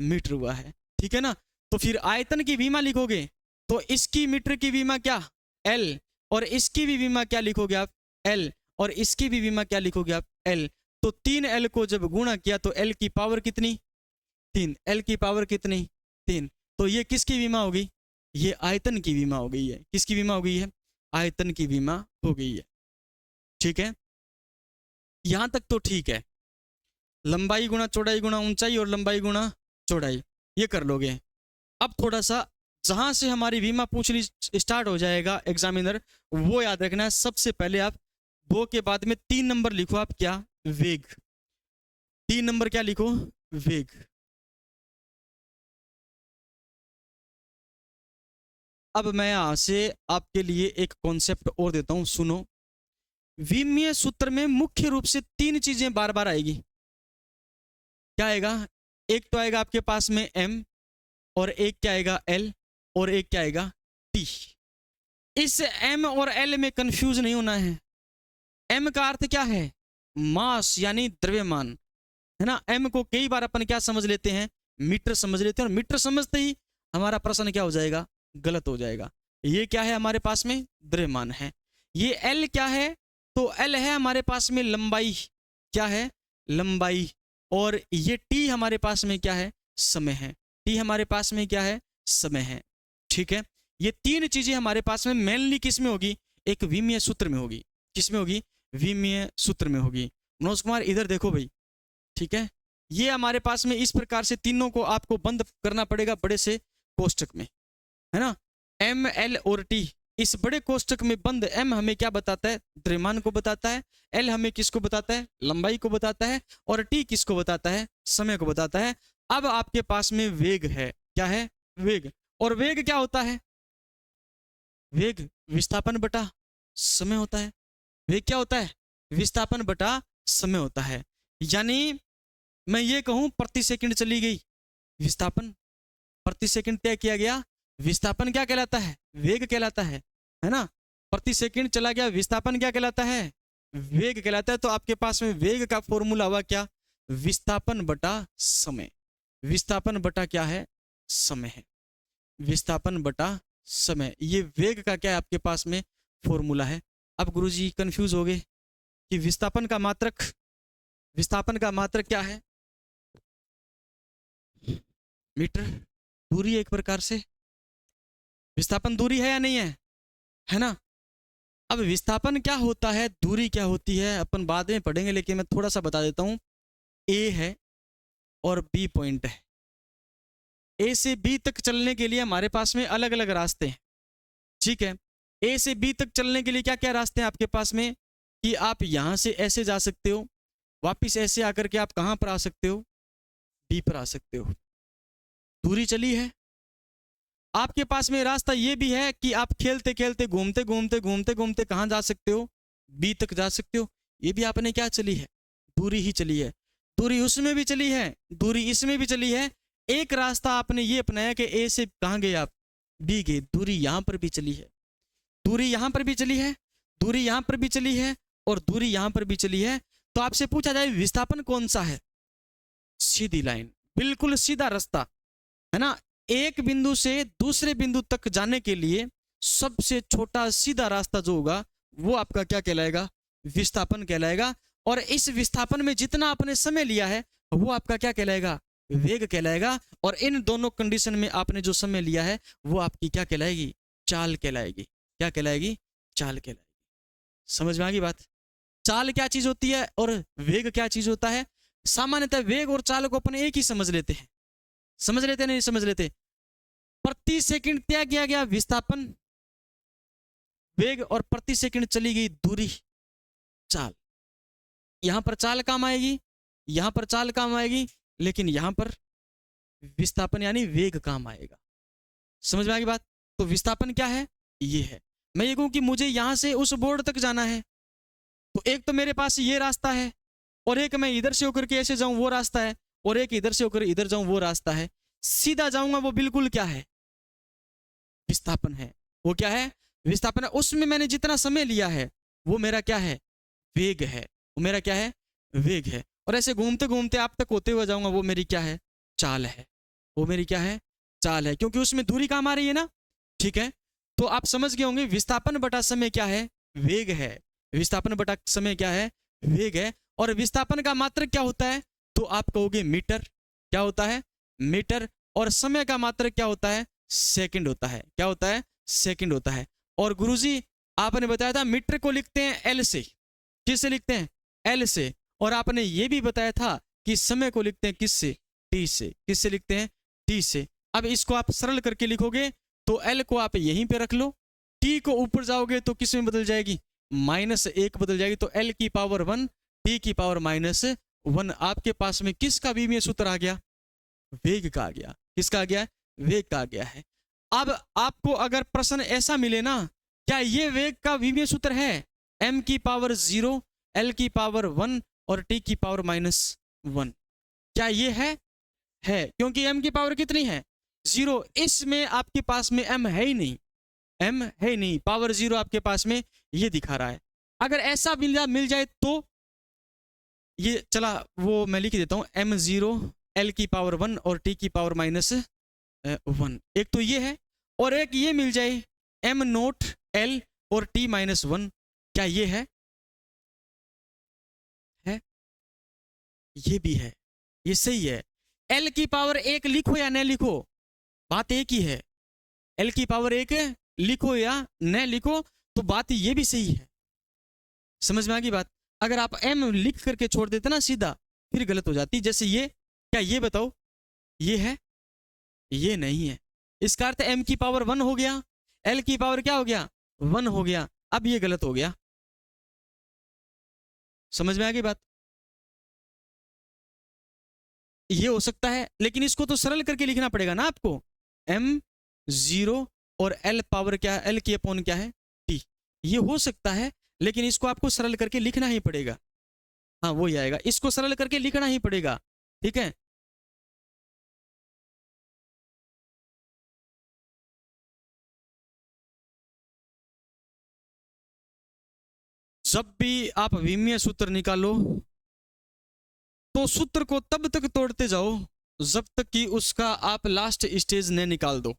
मीटर हुआ है। ठीक है ना, तो फिर आयतन की विमा लिखोगे तो इसकी मीटर की विमा क्या, एल, और इसकी भी विमा क्या लिखोगे आप, एल, और इसकी भी विमा क्या लिखोगे आप, एल। तो 3L को जब गुणा किया तो L की पावर कितनी, 3, L की पावर कितनी, 3। तो ये किसकी विमा हो गई, ये आयतन की विमा हो गई है। किसकी विमा हो गई है, आयतन की विमा हो गई है। ठीक है, यहां तक तो ठीक है, लंबाई गुणा चौड़ाई गुणा ऊंचाई और लंबाई गुणा चौड़ाई ये कर लोगे। अब थोड़ा सा जहां से हमारी विमा पूछनी स्टार्ट हो जाएगा एग्जामिनर, वो याद रखना है। सबसे पहले आप 2 के बाद में 3 नंबर लिखो आप, क्या, वेग। 3 नंबर क्या लिखो, वेग। अब मैं यहां से आपके लिए एक कॉन्सेप्ट और देता हूं, सुनो। विमीय सूत्र में मुख्य रूप से 3 चीजें बार बार आएगी। क्या आएगा, एक तो आएगा आपके पास में m, और एक क्या आएगा l, और एक क्या आएगा t। इस m और l में कंफ्यूज नहीं होना है। m का अर्थ क्या है? मास यानी द्रव्यमान, है ना। m को कई बार अपन क्या समझ लेते हैं? मीटर समझ लेते हैं, और मीटर समझते ही हमारा प्रश्न क्या हो जाएगा? गलत हो जाएगा। ये क्या है हमारे पास में? द्रव्यमान है। ये l क्या है? तो l है हमारे पास में लंबाई। क्या है? लंबाई। और ये t हमारे पास में क्या है? समय है। t हमारे पास में क्या है? समय है। ठीक है, ये तीन चीजें हमारे पास में मेनली किस में होगी? एक विमीय सूत्र में होगी। किस में होगी? विमीय सूत्र में होगी। मनोज कुमार इधर देखो भाई, ठीक है। ये हमारे पास में इस प्रकार से तीनों को आपको बंद करना पड़ेगा बड़े से कोष्टक में, है ना। m, l और t। इस बड़े कोष्टक में बंद m हमें क्या बताता है? द्रव्यमान को बताता है। l हमें किसको बताता है? लंबाई को बताता है। और t किसको बताता है? समय को बताता है। अब आपके पास में वेग है। क्या है? वेग। और वेग क्या होता है? वेग विस्थापन बटा समय होता है। वेग क्या होता है? विस्थापन बटा समय होता है। यानी मैं ये कहूं प्रति सेकंड चली गई, विस्थापन प्रति सेकंड तय किया गया, विस्थापन क्या कहलाता है? वेग कहलाता है ना। प्रति सेकंड चला गया, विस्थापन क्या कहलाता है? वेग कहलाता है। तो आपके पास में वेग का फॉर्मूला हुआ क्या? विस्थापन बटा समय। विस्थापन बटा क्या है? समय है। विस्थापन बटा समय, ये वेग का क्या है आपके पास में? फॉर्मूला है। अब गुरुजी कंफ्यूज हो गए कि विस्थापन का मात्रक, विस्थापन का मात्रक क्या है? मीटर। दूरी एक प्रकार से विस्थापन दूरी है या नहीं है? है ना। अब विस्थापन क्या होता है, दूरी क्या होती है, अपन बाद में पढ़ेंगे, लेकिन मैं थोड़ा सा बता देता हूं। ए है और बी पॉइंट है। ए से बी तक चलने के लिए हमारे पास में अलग अलग रास्ते हैं। ठीक है, ए से बी तक चलने के लिए क्या क्या रास्ते हैं आपके पास में? कि आप यहां से ऐसे जा सकते हो, वापिस ऐसे आकर के आप कहां पर आ सकते हो? बी पर आ सकते हो। दूरी चली है। आपके पास में रास्ता ये भी है कि आप खेलते खेलते घूमते घूमते घूमते घूमते कहां जा सकते हो? बी तक जा सकते हो। ये भी आपने क्या चली है? दूरी ही चली है। दूरी उसमें भी चली है, दूरी इसमें भी चली है। एक रास्ता आपने ये अपनाया कि ए से कहां गए आप? बी गए। दूरी यहां पर भी चली है, दूरी यहां पर भी चली है, दूरी यहां पर भी चली है, और दूरी यहां पर भी चली है। तो आपसे पूछा जाए विस्थापन कौन सा है? सीधी लाइन, बिल्कुल सीधा रास्ता, है ना। एक बिंदु से दूसरे बिंदु तक जाने के लिए सबसे छोटा सीधा रास्ता जो होगा वो आपका क्या कहलाएगा? विस्थापन कहलाएगा। और इस विस्थापन में जितना आपने समय लिया है वो आपका क्या कहलाएगा? वेग कहलाएगा। और इन दोनों कंडीशन में आपने जो समय लिया है वो आपकी क्या कहलाएगी? चाल कहलाएगी। क्या कहलाएगी? चाल कहलाएगी। समझ में आ गई बात? चाल क्या चीज होती है और वेग क्या चीज होता है? सामान्यतः वेग और चाल को अपन एक ही समझ लेते हैं। समझ लेते नहीं समझ लेते? प्रति सेकंड तय किया गया विस्थापन वेग, और प्रति सेकंड चली गई दूरी चाल। यहां पर चाल काम आएगी, यहां पर चाल काम आएगी, लेकिन यहां पर विस्थापन यानी वेग काम आएगा। समझ में आ गई बात? तो विस्थापन क्या है? ये है। मैं ये कहूं कि मुझे यहां से उस बोर्ड तक जाना है, तो एक तो मेरे पास ये रास्ता है, और एक मैं इधर से होकर के ऐसे जाऊं वो रास्ता है, और एक इधर से होकर इधर जाऊं वो रास्ता है। सीधा जाऊंगा वो बिल्कुल क्या है? विस्थापन है। वो क्या है? विस्थापन है। उसमें मैंने जितना समय लिया है वो मेरा क्या है? वेग है। वो मेरा क्या है? वेग है। और ऐसे घूमते घूमते आप तक होते हुए जाऊंगा वो मेरी क्या है? चाल है। वो मेरी क्या है? चाल है, क्योंकि उसमें दूरी काम आ रही है ना। ठीक है, तो आप समझ गए होंगे विस्थापन बटा समय क्या है? वेग है। विस्थापन बटा समय क्या है? वेग है। और विस्थापन का मात्रक क्या होता है? तो आप कहोगे मीटर। क्या होता है? मीटर। और समय का मात्रक क्या होता है? सेकंड होता है। क्या होता है? सेकंड होता है। और गुरुजी आपने बताया था मीटर को लिखते हैं एल से। किससे लिखते हैं? एल से। और आपने ये भी बताया था कि समय को लिखते हैं किससे? टी से। किससे लिखते हैं? टी से। अब इसको आप सरल करके लिखोगे तो एल को आप यहीं पे रख लो, टी को ऊपर जाओगे तो किस में बदल जाएगी? -1 बदल जाएगी। तो एल की पावर 1, टी की पावर -1। आपके पास में किसका विमीय सूत्र आ गया? वेग का आ गया। किसका आ गया? वेग का आ गया है। अब आपको अगर प्रश्न ऐसा मिले ना, क्या ये वेग का विमीय सूत्र है? m की पावर 0, l की पावर 1 और t की पावर -1। क्या ये है? है, क्योंकि m की पावर कितनी है 0, इसमें आपके पास में m है ही नहीं, m है ही नहीं, पावर 0 आपके पास में ये दिखा रहा है। अगर ऐसा मिल जाए तो ये चला वो मैं लिख देता हूँ m0 l की पावर 1 और t की पावर -1, एक तो ये है, और एक ये मिल जाए m0 l और t -1, क्या ये है ये भी है, ये सही है। l की पावर 1 लिखो या न लिखो, बात एक ही है, l की पावर 1 लिखो या न लिखो, तो बात ये भी सही है। समझ में आ गई बात? अगर आप m लिख करके छोड़ देते ना सीधा, फिर गलत हो जाती। जैसे ये, क्या ये बताओ ये है, ये नहीं है, इसका अर्थ m की पावर 1 हो गया, l की पावर क्या हो गया 1 हो गया, अब ये गलत हो गया। समझ में आ गई बात? ये हो सकता है, लेकिन इसको तो सरल करके लिखना पड़ेगा ना आपको, m0 और l पावर क्या है, l की अपॉन क्या है t, ये हो सकता है, लेकिन इसको आपको सरल करके लिखना ही पड़ेगा। हाँ वो ही आएगा, इसको सरल करके लिखना ही पड़ेगा, ठीक है। जब भी आप विमीय सूत्र निकालो तो सूत्र को तब तक तोड़ते जाओ जब तक कि उसका आप लास्ट स्टेज ने निकाल दो,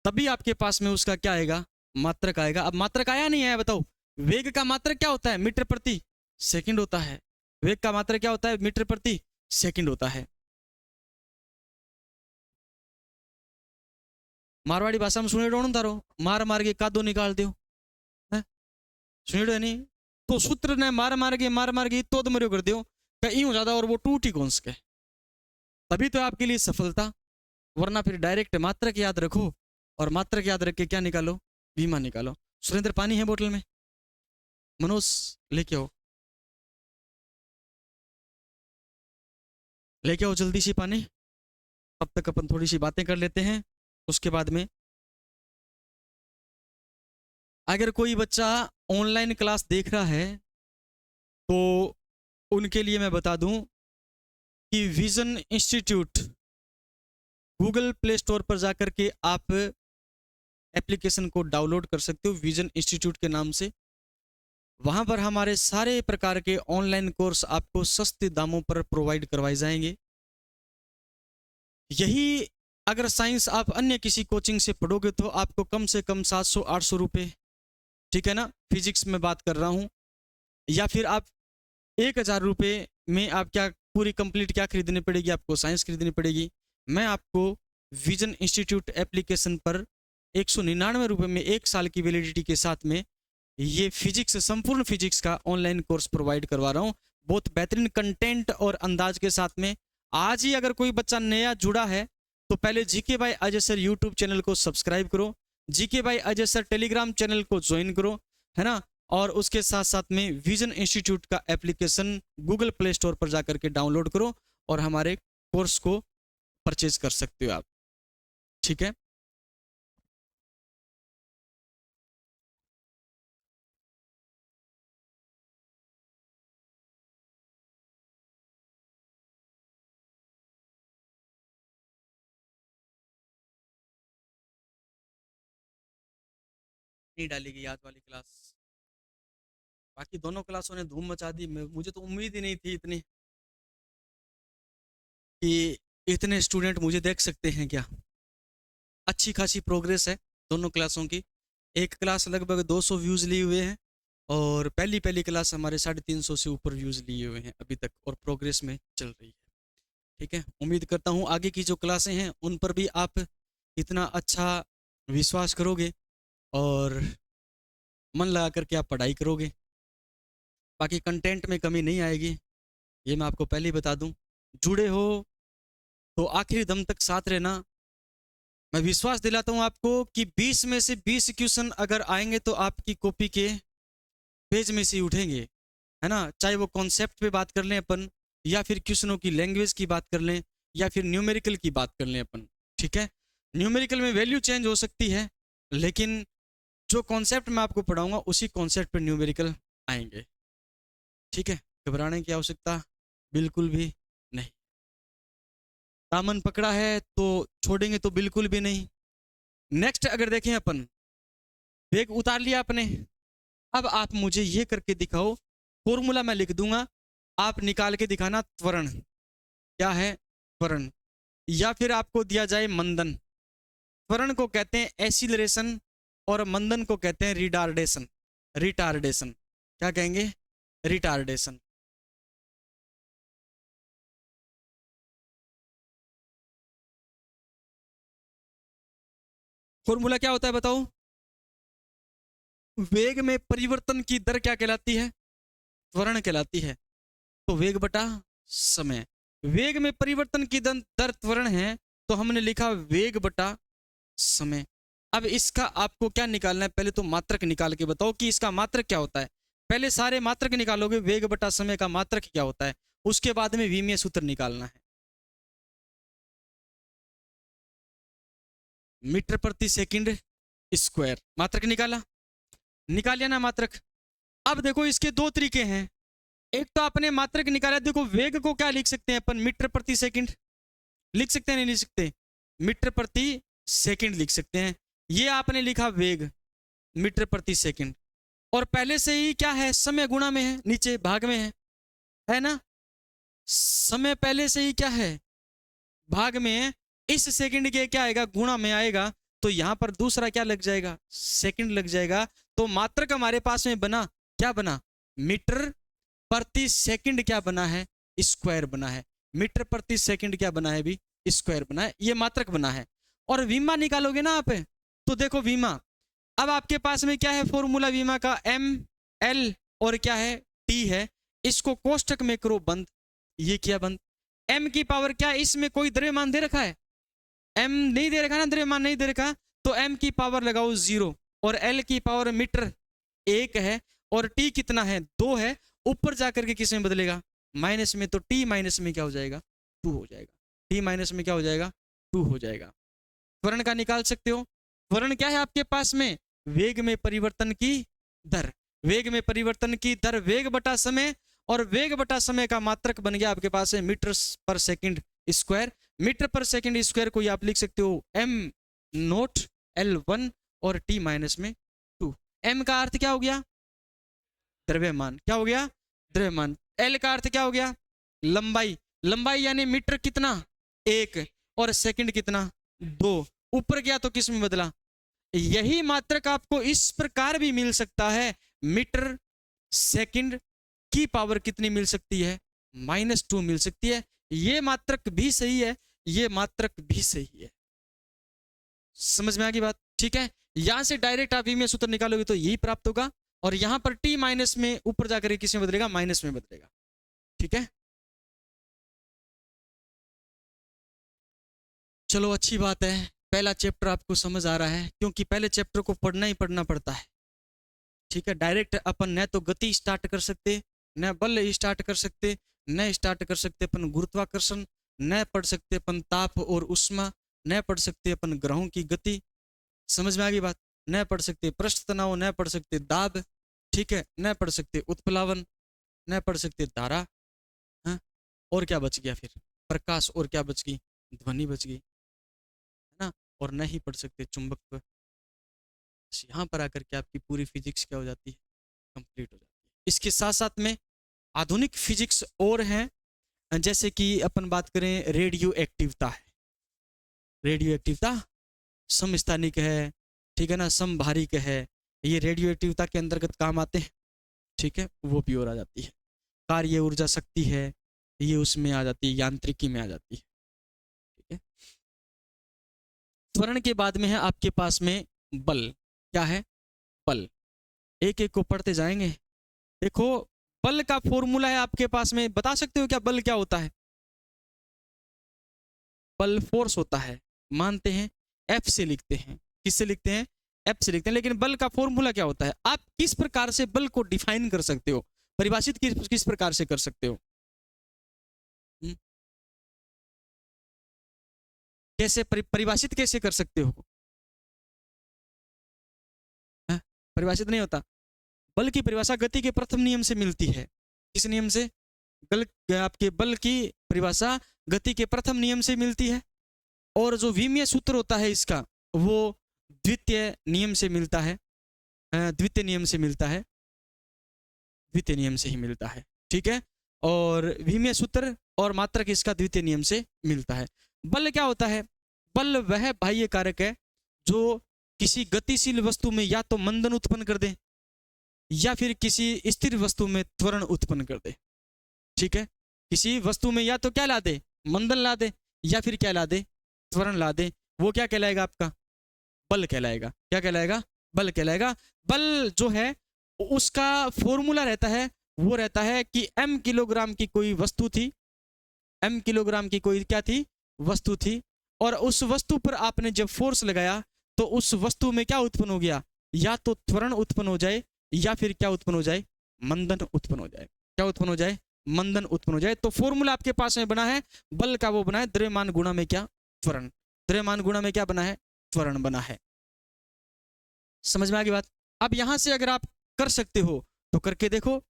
तभी आपके पास में उसका क्या आएगा मात्रक आएगा। अब मात्रक आया नहीं आया बताओ? वेग का मात्रक क्या होता है मीटर प्रति सेकंड होता है, वेग का मात्रक क्या होता है मीटर प्रति सेकंड होता है। मारवाड़ी भाषा में सुने डोण तारो मार मार के कादो निकाल दो, सुने नहीं तो सूत्र ने मार मार के तो मरियो कर दो कहीं हो जाता, और वो टूट ही कौन सके, तभी तो आपके लिए सफलता। वरना फिर डायरेक्ट मात्रक याद रखो और मात्रक याद रख के क्या निकालो बीमा निकालो। सुरेंद्र पानी है बोतल में, मनोज लेके आओ, लेके आओ जल्दी सी पानी। तब तक अपन थोड़ी सी बातें कर लेते हैं, उसके बाद में अगर कोई बच्चा ऑनलाइन क्लास देख रहा है तो उनके लिए मैं बता दूं कि vision institute Google play store पर जाकर के आप एप्लीकेशन को डाउनलोड कर सकते हो विजन इंस्टीट्यूट के नाम से। वहां पर हमारे सारे प्रकार के ऑनलाइन कोर्स आपको सस्ते दामों पर प्रोवाइड करवाए जाएंगे। यही अगर साइंस आप अन्य किसी कोचिंग से पढ़ोगे तो आपको कम से कम 700-800 रुपये, ठीक है ना, फिजिक्स में बात कर रहा हूँ, या फिर आप 1000 रुपये में आप क्या पूरी कंप्लीट क्या खरीदनी पड़ेगी आपको साइंस खरीदनी पड़ेगी। मैं आपको विजन इंस्टीट्यूट एप्लीकेशन पर 199 रुपये में 1 साल की वैलिडिटी के साथ में ये फिजिक्स संपूर्ण फिजिक्स का ऑनलाइन कोर्स प्रोवाइड करवा रहा हूँ, बहुत बेहतरीन कंटेंट और अंदाज के साथ में। आज ही अगर कोई बच्चा नया जुड़ा है तो पहले GK by Ajay sir YouTube channel को सब्सक्राइब करो, GK by Ajay sir Telegram channel को ज्वाइन करो, है ना, और उसके साथ साथ में विजन इंस्टीट्यूट का एप्लीकेशन गूगल प्ले स्टोर पर जाकर के डाउनलोड करो और हमारे कोर्स को परचेज कर सकते हो आप, ठीक है। नहीं डालेगी याद वाली क्लास, बाकी दोनों क्लासों ने धूम मचा दी। मुझे तो उम्मीद ही नहीं थी इतनी कि इतने स्टूडेंट मुझे देख सकते हैं क्या। अच्छी खासी प्रोग्रेस है दोनों क्लासों की, एक क्लास लगभग 200 व्यूज़ लिए हुए हैं और पहली पहली क्लास हमारे 350 से ऊपर व्यूज़ लिए हुए हैं अभी तक और प्रोग्रेस में चल रही है, ठीक है। उम्मीद करता हूँ आगे की जो क्लासें हैं उन पर भी आप इतना अच्छा विश्वास करोगे और मन लगा करके आप पढ़ाई करोगे। बाकी कंटेंट में कमी नहीं आएगी, ये मैं आपको पहले ही बता दूं। जुड़े हो तो आखिरी दम तक साथ रहना। मैं विश्वास दिलाता हूं आपको कि 20 में से 20 क्वेश्चन अगर आएंगे तो आपकी कॉपी के पेज में से ही उठेंगे, है ना, चाहे वो कॉन्सेप्ट पे बात कर लें अपन, या फिर क्वेश्चनों की लैंग्वेज की बात कर लें, या फिर न्यूमेरिकल की बात कर लें अपन, ठीक है। न्यूमेरिकल में वैल्यू चेंज हो सकती है, लेकिन जो कॉन्सेप्ट मैं आपको पढ़ाऊंगा उसी कॉन्सेप्ट पर न्यूमेरिकल आएंगे, ठीक है। घबराने की आवश्यकता बिल्कुल भी नहीं। दामन पकड़ा है तो छोड़ेंगे तो बिल्कुल भी नहीं। नेक्स्ट अगर देखें अपन, वेग उतार लिया आपने, अब आप मुझे ये करके दिखाओ, फॉर्मूला मैं लिख दूंगा, आप निकाल के दिखाना त्वरण क्या है, त्वरण, या फिर आपको दिया जाए मंदन। त्वरण को कहते हैं एसिलरेशन और मंदन को कहते हैं रिटार्डेशन। रिटार्डेशन क्या कहेंगे, रिटार्डेशन। फॉर्मूला क्या होता है बताओ, वेग में परिवर्तन की दर क्या कहलाती है, त्वरण कहलाती है। तो वेग बटा समय, वेग में परिवर्तन की दर त्वरण है, तो हमने लिखा वेग बटा समय। अब इसका आपको क्या निकालना है, पहले तो मात्रक निकाल के बताओ कि इसका मात्रक क्या होता है। पहले सारे मात्रक निकालोगे, वेग बटा समय का मात्रक क्या होता है, उसके बाद में विमीय सूत्र निकालना है। मीटर प्रति सेकंड स्क्वायर, मात्रक निकाला, निकाल लिया ना मात्रक। अब देखो इसके दो तरीके हैं, एक तो आपने मात्रक निकाला, देखो वेग को क्या लिख सकते हैं अपन, मीटर प्रति सेकंड लिख सकते हैं, नहीं लिख सकते, मीटर प्रति सेकंड लिख सकते हैं। ये आपने लिखा वेग मीटर प्रति सेकंड, और पहले से ही क्या है, समय गुणा में है, नीचे भाग में है ना, समय पहले से ही क्या है, भाग में है, इस सेकंड के क्या आएगा, गुणा में आएगा, तो यहां पर दूसरा क्या लग जाएगा, सेकंड लग जाएगा। तो मात्रक हमारे पास में बना, क्या बना, मीटर प्रति सेकंड क्या बना है, स्क्वायर बना है। मीटर प्रति सेकंड क्या बना है भी, स्क्वायर बना है, ये मात्रक बना है। और विमा निकालोगे ना आप, तो देखो विमा, अब आपके पास में क्या है फॉर्मूला विमा का, एम एल और क्या है टी है, इसको कोष्टक में करो बंद, ये किया बंद। एम की पावर क्या, इसमें कोई द्रव्यमान दे रखा है, एम नहीं दे रखा ना, द्रव्यमान नहीं दे रखा, तो एम की पावर लगाओ 0, और एल की पावर मीटर 1 है, और टी कितना है, 2 है, ऊपर जाकर के किस में बदलेगा, माइनस में, तो टी माइनस में क्या हो जाएगा, 2 हो जाएगा, टी माइनस में क्या हो जाएगा, 2 हो जाएगा। त्वरण का निकाल सकते हो, त्वरण क्या है आपके पास में, वेग में परिवर्तन की दर, वेग में परिवर्तन की दर, वेग बटा समय, और वेग बटा समय का मात्रक बन गया आपके पास है मीटर पर सेकंड स्क्वायर। मीटर पर सेकंड स्क्वायर को आप लिख सकते हो एम नोट L1 और टी माइनस में 2। एम का अर्थ क्या हो गया, द्रव्यमान, क्या हो गया, द्रव्यमान। एल का अर्थ क्या हो गया, लंबाई, लंबाई यानी मीटर कितना 1 और सेकंड कितना 2, ऊपर गया तो किस में बदला। यही मात्रक आपको इस प्रकार भी मिल सकता है, मीटर सेकंड की पावर कितनी मिल सकती है, -2 मिल सकती है। ये मात्रक भी सही है, ये मात्रक भी सही है। समझ में आ गई बात, ठीक है। यहां से डायरेक्ट आप विमीय सूत्र निकालोगे तो यही प्राप्त होगा, और यहां पर टी माइनस में ऊपर जाकर किस में बदलेगा, माइनस में बदलेगा, ठीक है। चलो अच्छी बात है, पहला चैप्टर आपको समझ आ रहा है, क्योंकि पहले चैप्टर को पढ़ना ही पढ़ना पड़ता है, ठीक है। डायरेक्ट अपन न तो गति स्टार्ट कर सकते, न बल स्टार्ट कर सकते, न स्टार्ट कर सकते अपन गुरुत्वाकर्षण, न पढ़ सकते अपन ताप और उष्मा, न पढ़ सकते अपन ग्रहों की गति, समझ में आ गई बात, न पढ़ सकते पृष्ठ तनाव, न पढ़ सकते दाब, ठीक है, न पढ़ सकते उत्प्लावन, न पढ़ सकते धारा, हाँ? और क्या बच गया फिर, प्रकाश, और क्या बच गई, ध्वनि बच गई, है ना, और न ही पढ़ सकते चुंबकत्व। यहाँ पर आकर के आपकी पूरी फिजिक्स क्या हो जाती है, कंप्लीट हो जाती है। इसके साथ साथ में आधुनिक फिजिक्स और हैं, जैसे कि अपन बात करें रेडियो एक्टिवता है, रेडियो एक्टिवता समस्थानिक है, ठीक है ना, समभारिक है, ये रेडियो एक्टिवता के अंतर्गत काम आते हैं, ठीक है, वो भी और आ जाती है। कार्य ऊर्जा शक्ति है, ये उसमें आ जाती है, यांत्रिकी में आ जाती है, ठीक है। त्वरण के बाद में है आपके पास में बल, क्या है, बल, एक एक को पढ़ते जाएंगे। देखो बल का फॉर्मूला है आपके पास में, बता सकते हो क्या बल क्या होता है, बल फोर्स होता है, मानते हैं, एफ से लिखते हैं, किससे लिखते हैं, एफ से लिखते हैं, लेकिन बल का फॉर्मूला क्या होता है, आप किस प्रकार से बल को डिफाइन कर सकते हो, परिभाषित किस प्रकार से कर सकते हो, कैसे परिभाषित कैसे कर सकते हो, परिभाषित नहीं होता। बल की परिभाषा गति के प्रथम नियम से मिलती है, किस नियम से, आपके बल की परिभाषा गति के प्रथम नियम से मिलती है, और जो विमीय सूत्र होता है इसका वो द्वितीय नियम से मिलता है, द्वितीय नियम से मिलता है, द्वितीय नियम से ही मिलता है। ठीक है, और विमीय सूत्र और मात्रक इसका द्वितीय नियम से मिलता है। बल क्या होता है? बल वह बाह्य कारक है जो किसी गतिशील वस्तु में या तो मंदन उत्पन्न कर दे या फिर किसी स्थिर वस्तु में त्वरण उत्पन्न कर दे। ठीक है, किसी वस्तु में या तो क्या ला दे, मंदन ला दे, या फिर क्या ला दे, त्वरण ला दे। वो क्या कहलाएगा? आपका बल कहलाएगा। क्या कहलाएगा? बल कहलाएगा। बल जो है उसका फॉर्मूला रहता है, वो रहता है कि m किलोग्राम की कोई वस्तु थी, m किलोग्राम की कोई क्या थी? वस्तु थी, और उस वस्तु पर आपने जब फोर्स लगाया तो उस वस्तु में क्या उत्पन्न हो गया? या तो त्वरण उत्पन्न हो जाए या फिर क्या उत्पन्न हो जाए? मंदन उत्पन्न हो जाए। क्या उत्पन्न हो जाए? मंदन उत्पन्न हो जाए। तो फॉर्मूला आपके पास में बना है बल का, वो बना है द्रव्यमान गुणा में क्या? त्वरण। द्रव्यमान गुणा में क्या बना है? त्वरण बना है। समझ में आ गई बात? अब यहां से अगर आप कर सकते हो तो करके देखो।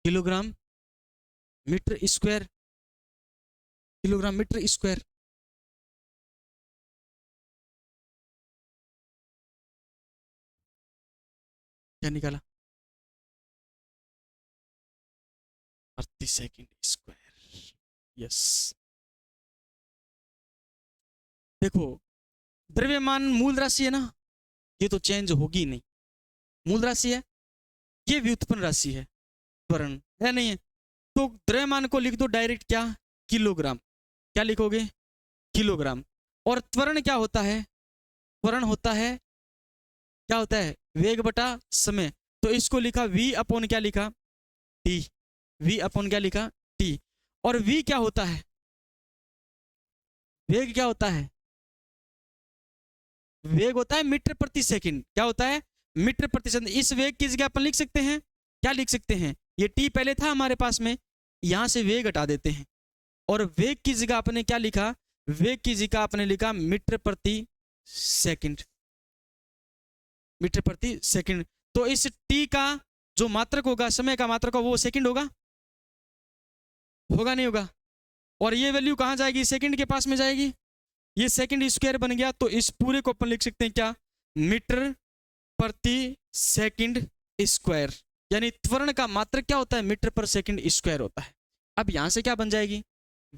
Kilogram metre square, kilogram metre square. क्या निकाला? प्रति सेकंड स्क्वायर। यस, देखो द्रव्यमान मूल राशि है ना, ये तो चेंज होगी नहीं, मूल राशि है। ये व्युत्पन्न राशि है, त्वरण है नहीं है। तो द्रव्यमान को लिख दो डायरेक्ट क्या? किलोग्राम। क्या लिखोगे? किलोग्राम। और त्वरण क्या होता है? त्वरण होता है, क्या होता है? वेग बटा समय। तो इसको लिखा v अपॉन क्या लिखा? t। v अपॉन क्या लिखा? t। और v क्या होता है? वेग क्या होता है? वेग होता है मीटर प्रति सेकंड। क्या होता है? मीटर प्रति सेकंड। इस वेग की जगह अपन लिख सकते हैं, क्या लिख सकते हैं? ये t पहले था हमारे पास में, यहां से वेग हटा देते हैं, और वेग की जगह आपने क्या लिखा? वेग की जगह आपने लिखा मीटर प्रति सेकंड। मीटर प्रति सेकंड। तो इस t का जो मात्रक होगा, समय का मात्रक होगा, वो सेकंड होगा? होगा नहीं होगा? और ये वैल्यू कहां जाएगी? सेकंड के पास में जाएगी। ये सेकंड स्क्वायर बन गया, तो इस पूरे को अपन लिख सकते हैं क्या? मीटर प्रति सेकंड स्क्वायर। यानी त्वरण का मात्रक क्या होता है? मीटर पर सेकंड स्क्वायर होता है। अब यहां से क्या बन जाएगी?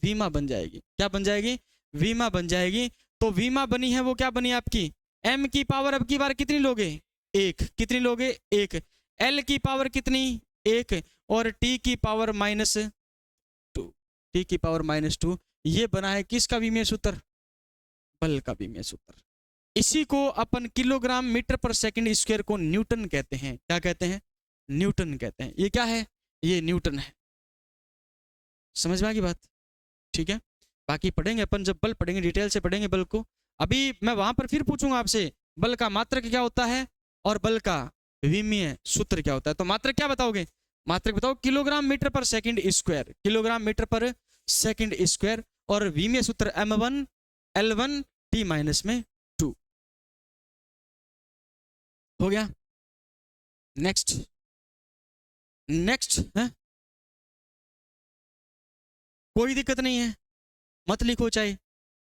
वीमा बन जाएगी। क्या बन जाएगी? वीमा बन जाएगी। तो वीमा बनी है वो क्या बनी आपकी? m की पावर अब की बार कितनी लोगे? 1। कितनी लोगे? 1। l की पावर कितनी? 1। और t की पावर -2। t की पावर -2। ये बना है किसका विमीय सूत्र? बल का विमीय सूत्र। इसी को अपन किलोग्राम मीटर पर सेकंड स्क्वायर को न्यूटन कहते हैं। क्या कहते हैं? न्यूटन कहते हैं। ये क्या है? ये न्यूटन है। समझ में आ गई बात? ठीक है, बाकी पढ़ेंगे अपन, जब बल पढ़ेंगे डिटेल से पढ़ेंगे बल को। अभी मैं वहां पर फिर पूछूंगा आपसे बल का मात्रक क्या होता है और बल का विमीय सूत्र क्या होता है। तो मात्रक क्या बताओगे? मात्रक बताओ किलोग्राम मीटर पर सेकंड स्क्वायर। किलोग्राम मीटर पर सेकंड स्क्वायर। और विमीय सूत्र m1 l1 t-2 हो गया। नेक्स्ट, नेक्स्ट है, कोई दिक्कत नहीं है, मत लिखो चाहे,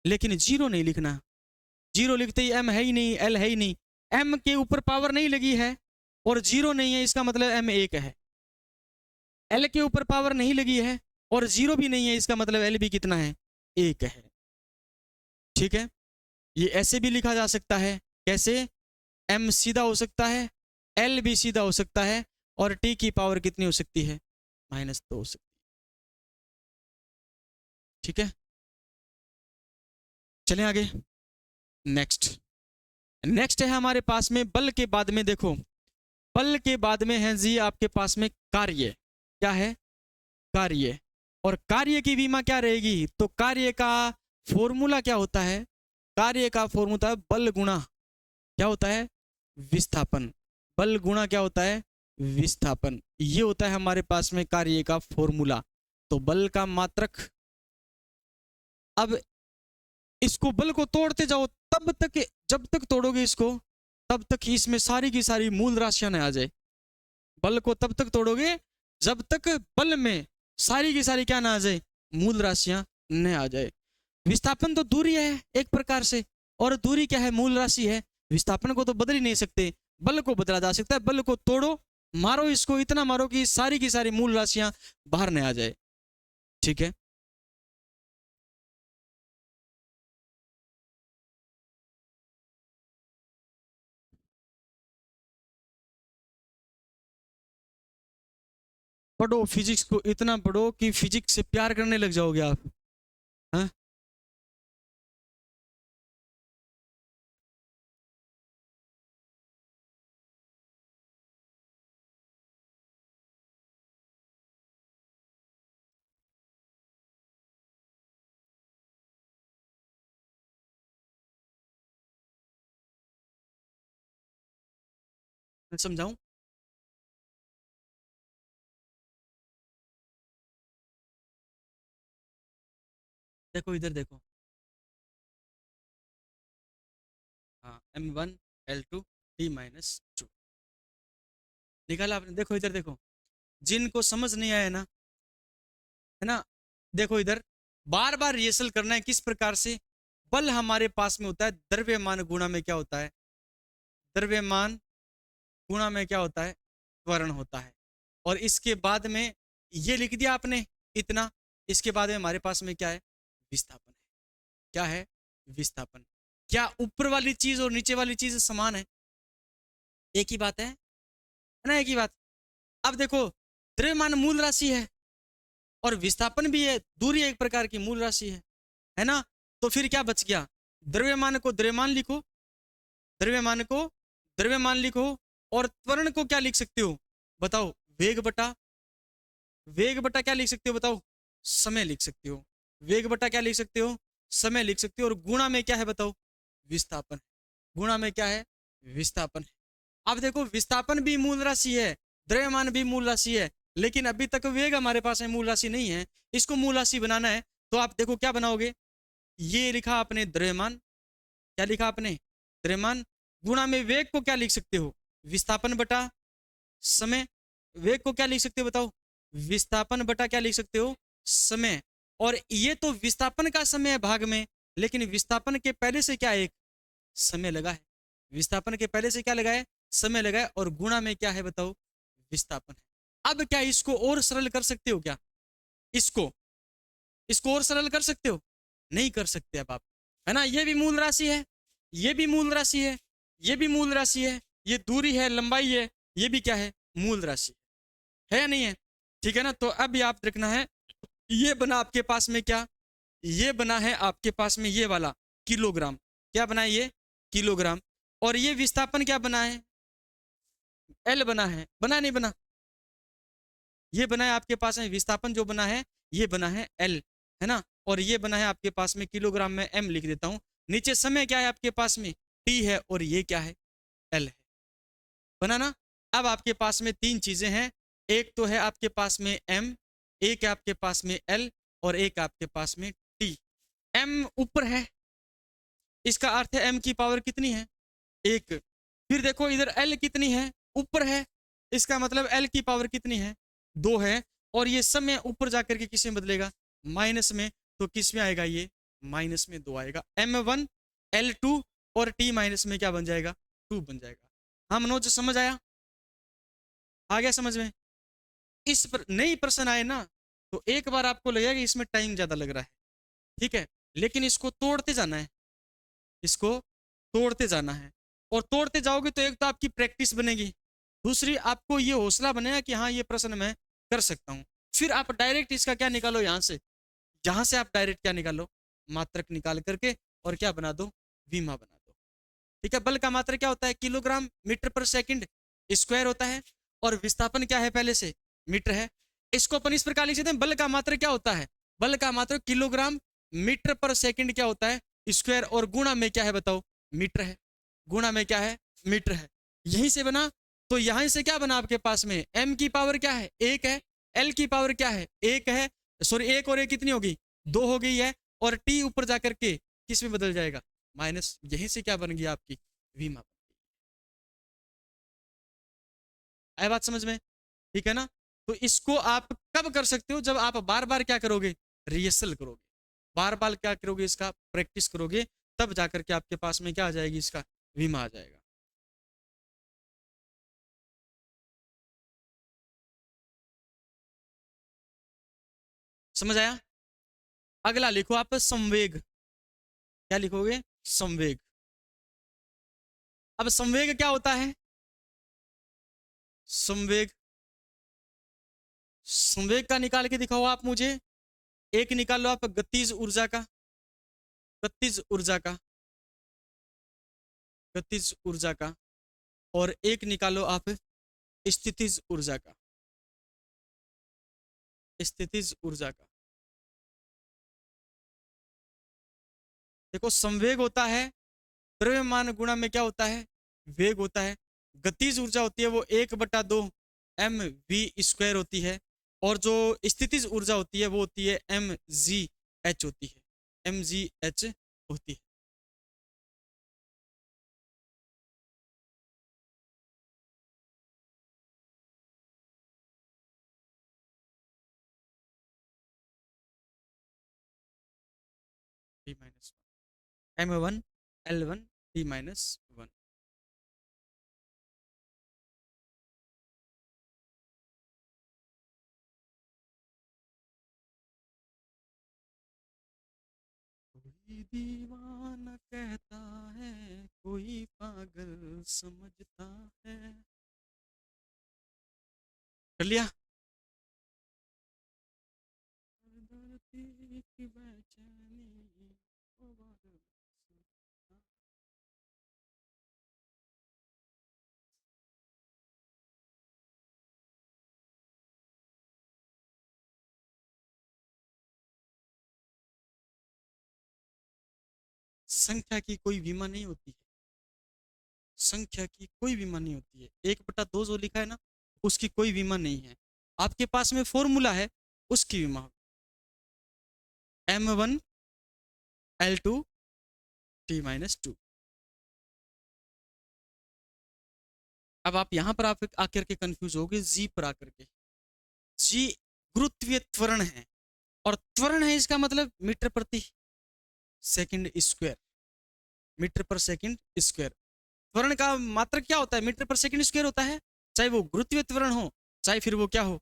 लेकिन जीरो नहीं लिखना। जीरो लिखते ही m है ही नहीं, l है ही नहीं। m के ऊपर पावर नहीं लगी है और जीरो नहीं है, इसका मतलब m 1 है। l के ऊपर पावर नहीं लगी है और जीरो भी नहीं है, इसका मतलब l भी कितना है? 1 है। ठीक है, ये ऐसे भी लिखा जा सकता है। कैसे? m सीधा हो सकता है, l भी सीधा हो सकता है, और t की पावर कितनी हो सकती है? -2 हो सकती है। ठीक है, चलें आगे। नेक्स्ट, नेक्स्ट है हमारे पास में बल के बाद में, देखो बल के बाद में है जी आपके पास में कार्य। क्या है? कार्य। और कार्य की विमा क्या रहेगी? तो कार्य का फॉर्मूला क्या होता है? कार्य का फॉर्मूला बल गुणा क्या होता है? विस्थापन। बल गुणा क्या होता है? विस्थापन। ये होता है हमारे पास में कार्य का फॉर्मूला। तो बल का मात्रक। अब इसको बल को तोड़ते जाओ तब तक, जब तक तोड़ोगे इसको तब तक इसमें सारी की सारी मूल राशियां न आ जाए। बल को तब तक तोड़ोगे जब तक बल में सारी की सारी क्या ना आ जाए, मूल राशियां न आ जाए। विस्थापन तो दूरी है एक प्रकार से, और दूरी क्या है, मूल राशि है। विस्थापन को तो बदल ही नहीं सकते, बल को बदला जा सकता है। बल को तोड़ो, मारो इसको, इतना मारो कि सारी की सारी मूल राशियां बाहर न आ जाए। ठीक है, पढ़ो फिजिक्स को, इतना पढ़ो कि फिजिक्स से प्यार करने लग जाओगे आप। हाँ, मैं समझाऊं? देखो इधर देखो, हाँ, m1 L2 T - 2 निकाला आपने। देखो इधर देखो, जिनको समझ नहीं आया ना, है ना, देखो इधर बार बार रिहर्सल करना है किस प्रकार से बल हमारे पास में होता है, द्रव्यमान गुणा में क्या होता है, द्रव्यमान गुणा में क्या होता है, त्वरण होता है। और इसके बाद में ये लिख दिया आपने इतना, इसके बाद में हमारे पास में क्या है, विस्थापन है। क्या है, विस्थापन। क्या ऊपर वाली चीज और नीचे वाली चीज समान है? एक ही बात है ना, एक ही बात। अब देखो, द्रव्यमान मूल राशि है और विस्थापन भी है, दूरी एक प्रकार की मूल राशि है ना। तो फिर क्या बच गया, द्रव्यमान को द्रव्यमान लिखो, द्रव्यमान को द्रव्यमान लिखो, और त्वरण को क्या लिख सकते हो बताओ, वेग बटा, वेग बटा क्या लिख सकते हो बताओ, समय लिख सकते हो। वेग बटा क्या लिख सकते हो, समय लिख सकते हो। और गुणा में क्या है बताओ, विस्थापन। गुणा में क्या है, विस्थापन। अब देखो, विस्थापन भी मूल राशि है, द्रव्यमान भी मूल राशि है, लेकिन अभी तक वेग हमारे पास में मूल राशि नहीं है। इसको मूल राशि बनाना है तो आप देखो क्या बनाओगे, ये लिखा आपने द्रव्यमान, क्या लिखा आपने, द्रव्यमान। गुणा में वेग को क्या लिख सकते हो, विस्थापन बटा समय। वेग को क्या लिख सकते हो बताओ, विस्थापन बटा क्या लिख सकते हो, समय। और ये तो विस्थापन का समय है भाग में, लेकिन विस्थापन के पहले से क्या एक समय लगा है, विस्थापन के पहले से क्या लगा है, समय लगा है। और गुणा में क्या है बताओ, विस्थापन है। अब क्या इसको और सरल कर सकते हो क्या, इसको इसको और सरल कर सकते हो, नहीं कर सकते अब आप, है ना। ये भी मूल राशि है, ये भी मूल राशि है, ये भी मूल राशि है, ये दूरी है, लंबाई है, ये भी क्या है, मूल राशि है या नहीं है। ठीक है ना। तो अब याद रखना है, ये बना आपके पास में क्या, ये बना है आपके पास में ये वाला किलोग्राम, क्या बना है ये, किलोग्राम। और ये विस्थापन क्या बना है, एल बना है, बना नहीं बना, ये बना है आपके पास में विस्थापन, जो बना है ये बना है एल, है ना। और ये बना है आपके पास में किलोग्राम में एम लिख देता हूं। नीचे समय क्या है आपके पास में, टी है, और ये क्या है, एल है, बना ना। अब आपके पास में तीन चीजें हैं, एक तो है आपके पास में एम, एक है आपके पास में एल, और एक आपके पास में टी। एम ऊपर है, इसका अर्थ है एम की पावर कितनी है, एक। फिर देखो इधर एल कितनी है, ऊपर है, इसका मतलब एल की पावर कितनी है, दो है। और ये समय ऊपर जाकर के किस में बदलेगा, माइनस में। तो किस में आएगा ये, माइनस में दो आएगा, M1 L2, और T माइनस में क्या बन जाएगा, 2 बन जाएगा। हाँ मनोज, समझ आया, आ गया समझ में। इस पर नई प्रश्न आए ना, तो एक बार आपको लगेगा कि इसमें टाइम ज्यादा लग रहा है, ठीक है, लेकिन इसको तोड़ते जाना है, इसको तोड़ते जाना है। और तोड़ते जाओगे तो एक तो आपकी प्रैक्टिस बनेगी, दूसरी आपको ये हौसला बनेगा कि हाँ ये प्रश्न मैं कर सकता हूँ। फिर आप डायरेक्ट इसका क्या निकालो, यहाँ से, जहां से आप डायरेक्ट क्या निकालो, मात्रक निकाल करके, और क्या बना दो, विमा बना दो। ठीक है, बल का मात्रक क्या होता है, किलोग्राम मीटर पर सेकंड स्क्वायर होता है, और विस्थापन क्या है पहले से, मीटर है। इसको अपन इस प्रकार लिख सकते हैं, बल का मात्रक क्या होता है, बल का मात्रक किलोग्राम मीटर पर सेकंड क्या होता है, स्क्वायर, और गुणा में क्या है बताओ, मीटर है, गुणा में क्या है, मीटर है। यहीं से बना, तो यहां से क्या बना आपके पास में, m की पावर क्या है, एक है, l की पावर क्या है, एक है, सॉरी एक और एक कितनी होगी, 2 हो गई है, और टी ऊपर जाकर के किस में बदल जाएगा, माइनस, यहीं से क्या बन गई आपकी वीमा। आए बात समझ में, ठीक है ना। तो इसको आप कब कर सकते हो, जब आप बार बार क्या करोगे, रिहर्सल करोगे, बार बार क्या करोगे, इसका प्रैक्टिस करोगे, तब जाकर के आपके पास में क्या आ जाएगी, इसका वीमा आ जाएगा। समझ आया। अगला लिखो आप संवेग, क्या लिखोगे, संवेग। अब संवेग क्या होता है, संवेग, संवेग का निकाल के दिखाओ आप मुझे। एक निकाल लो आप गतिज ऊर्जा का, गतिज ऊर्जा का, गतिज ऊर्जा का, और एक निकालो आप स्थितिज ऊर्जा का, स्थितिज ऊर्जा का। देखो संवेग होता है, द्रव्यमान गुणा में क्या होता है, वेग होता है। गतिज ऊर्जा होती है वो 1/2 mv² होती है, और जो स्थितिज ऊर्जा होती है वो होती है mgh होती है, mgh होती है। t-1 m1 l1 t-1। कोई दीवाना कहता है, कोई पागल समझता है। कर लिया। धरती की बेचैनी ओ बादल सुनता। संख्या की कोई बीमा नहीं होती है, संख्या की कोई बीमा नहीं होती है। 1/2 जो लिखा है ना, उसकी कोई बीमा नहीं है। आपके पास में फॉर्मूला है, उसकी बीमा होगी, m1 l2 t-2। अब आप यहां पर आप आकर के कंफ्यूज हो गए, जी पर आकर के। जी गुरुत्वीय त्वरण है, और त्वरण है इसका मतलब मीटर प्रति सेकंड स्क्वायर, मीटर पर सेकंड स्क्वायर। त्वरण का मात्रक क्या होता है, मीटर पर सेकंड स्क्वायर होता है, चाहे वो गुरुत्वीय त्वरण हो, चाहे फिर वो क्या हो,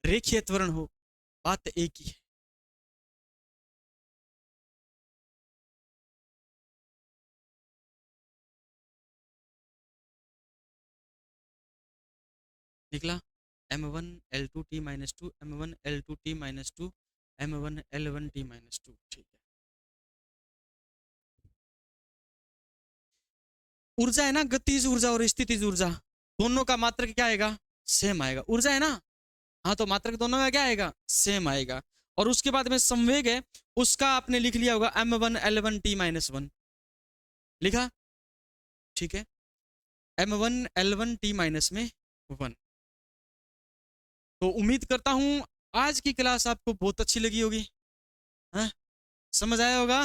रेखीय त्वरण हो, बात एक ही है। निकला m1 l2 t-2, m1 l2 t-2, m1 l1 t-2। ठीक है। ऊर्जा है ना, गतिज ऊर्जा और स्थितिज ऊर्जा, दोनों का मात्रक क्या आएगा, सेम आएगा। ऊर्जा है ना, हाँ, तो मात्रक दोनों का क्या आएगा, सेम आएगा। और उसके बाद में संवेग है, उसका आपने लिख लिया होगा m1 l1 t-1, लिखा, ठीक है। m1 l1 t-1। तो उम्मीद करता हूं आज की क्लास आपको बहुत अच्छी लगी होगी, हाँ, समझ आया होगा।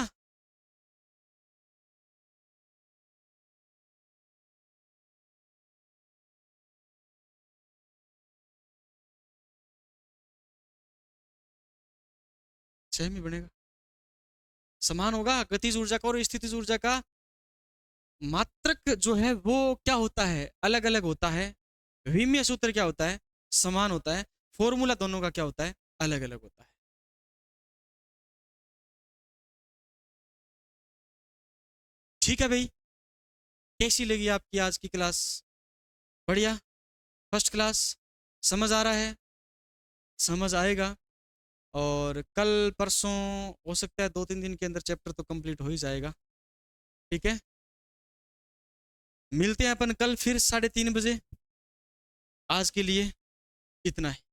6 में बनेगा, समान होगा। गतिज ऊर्जा का और स्थितिज ऊर्जा का मात्रक जो है वो क्या होता है, अलग अलग होता है। विमीय सूत्र क्या होता है, समान होता है। फॉर्मूला दोनों का क्या होता है, अलग अलग होता है। ठीक है भाई, कैसी लगी आपकी आज की क्लास, बढ़िया, फर्स्ट क्लास, समझ आ रहा है, समझ आएगा। और कल परसों हो सकता है 2-3 दिन के अंदर चैप्टर तो कंप्लीट हो ही जाएगा, ठीक है। मिलते हैं अपन कल फिर 3:30 बजे। आज के लिए इतना है।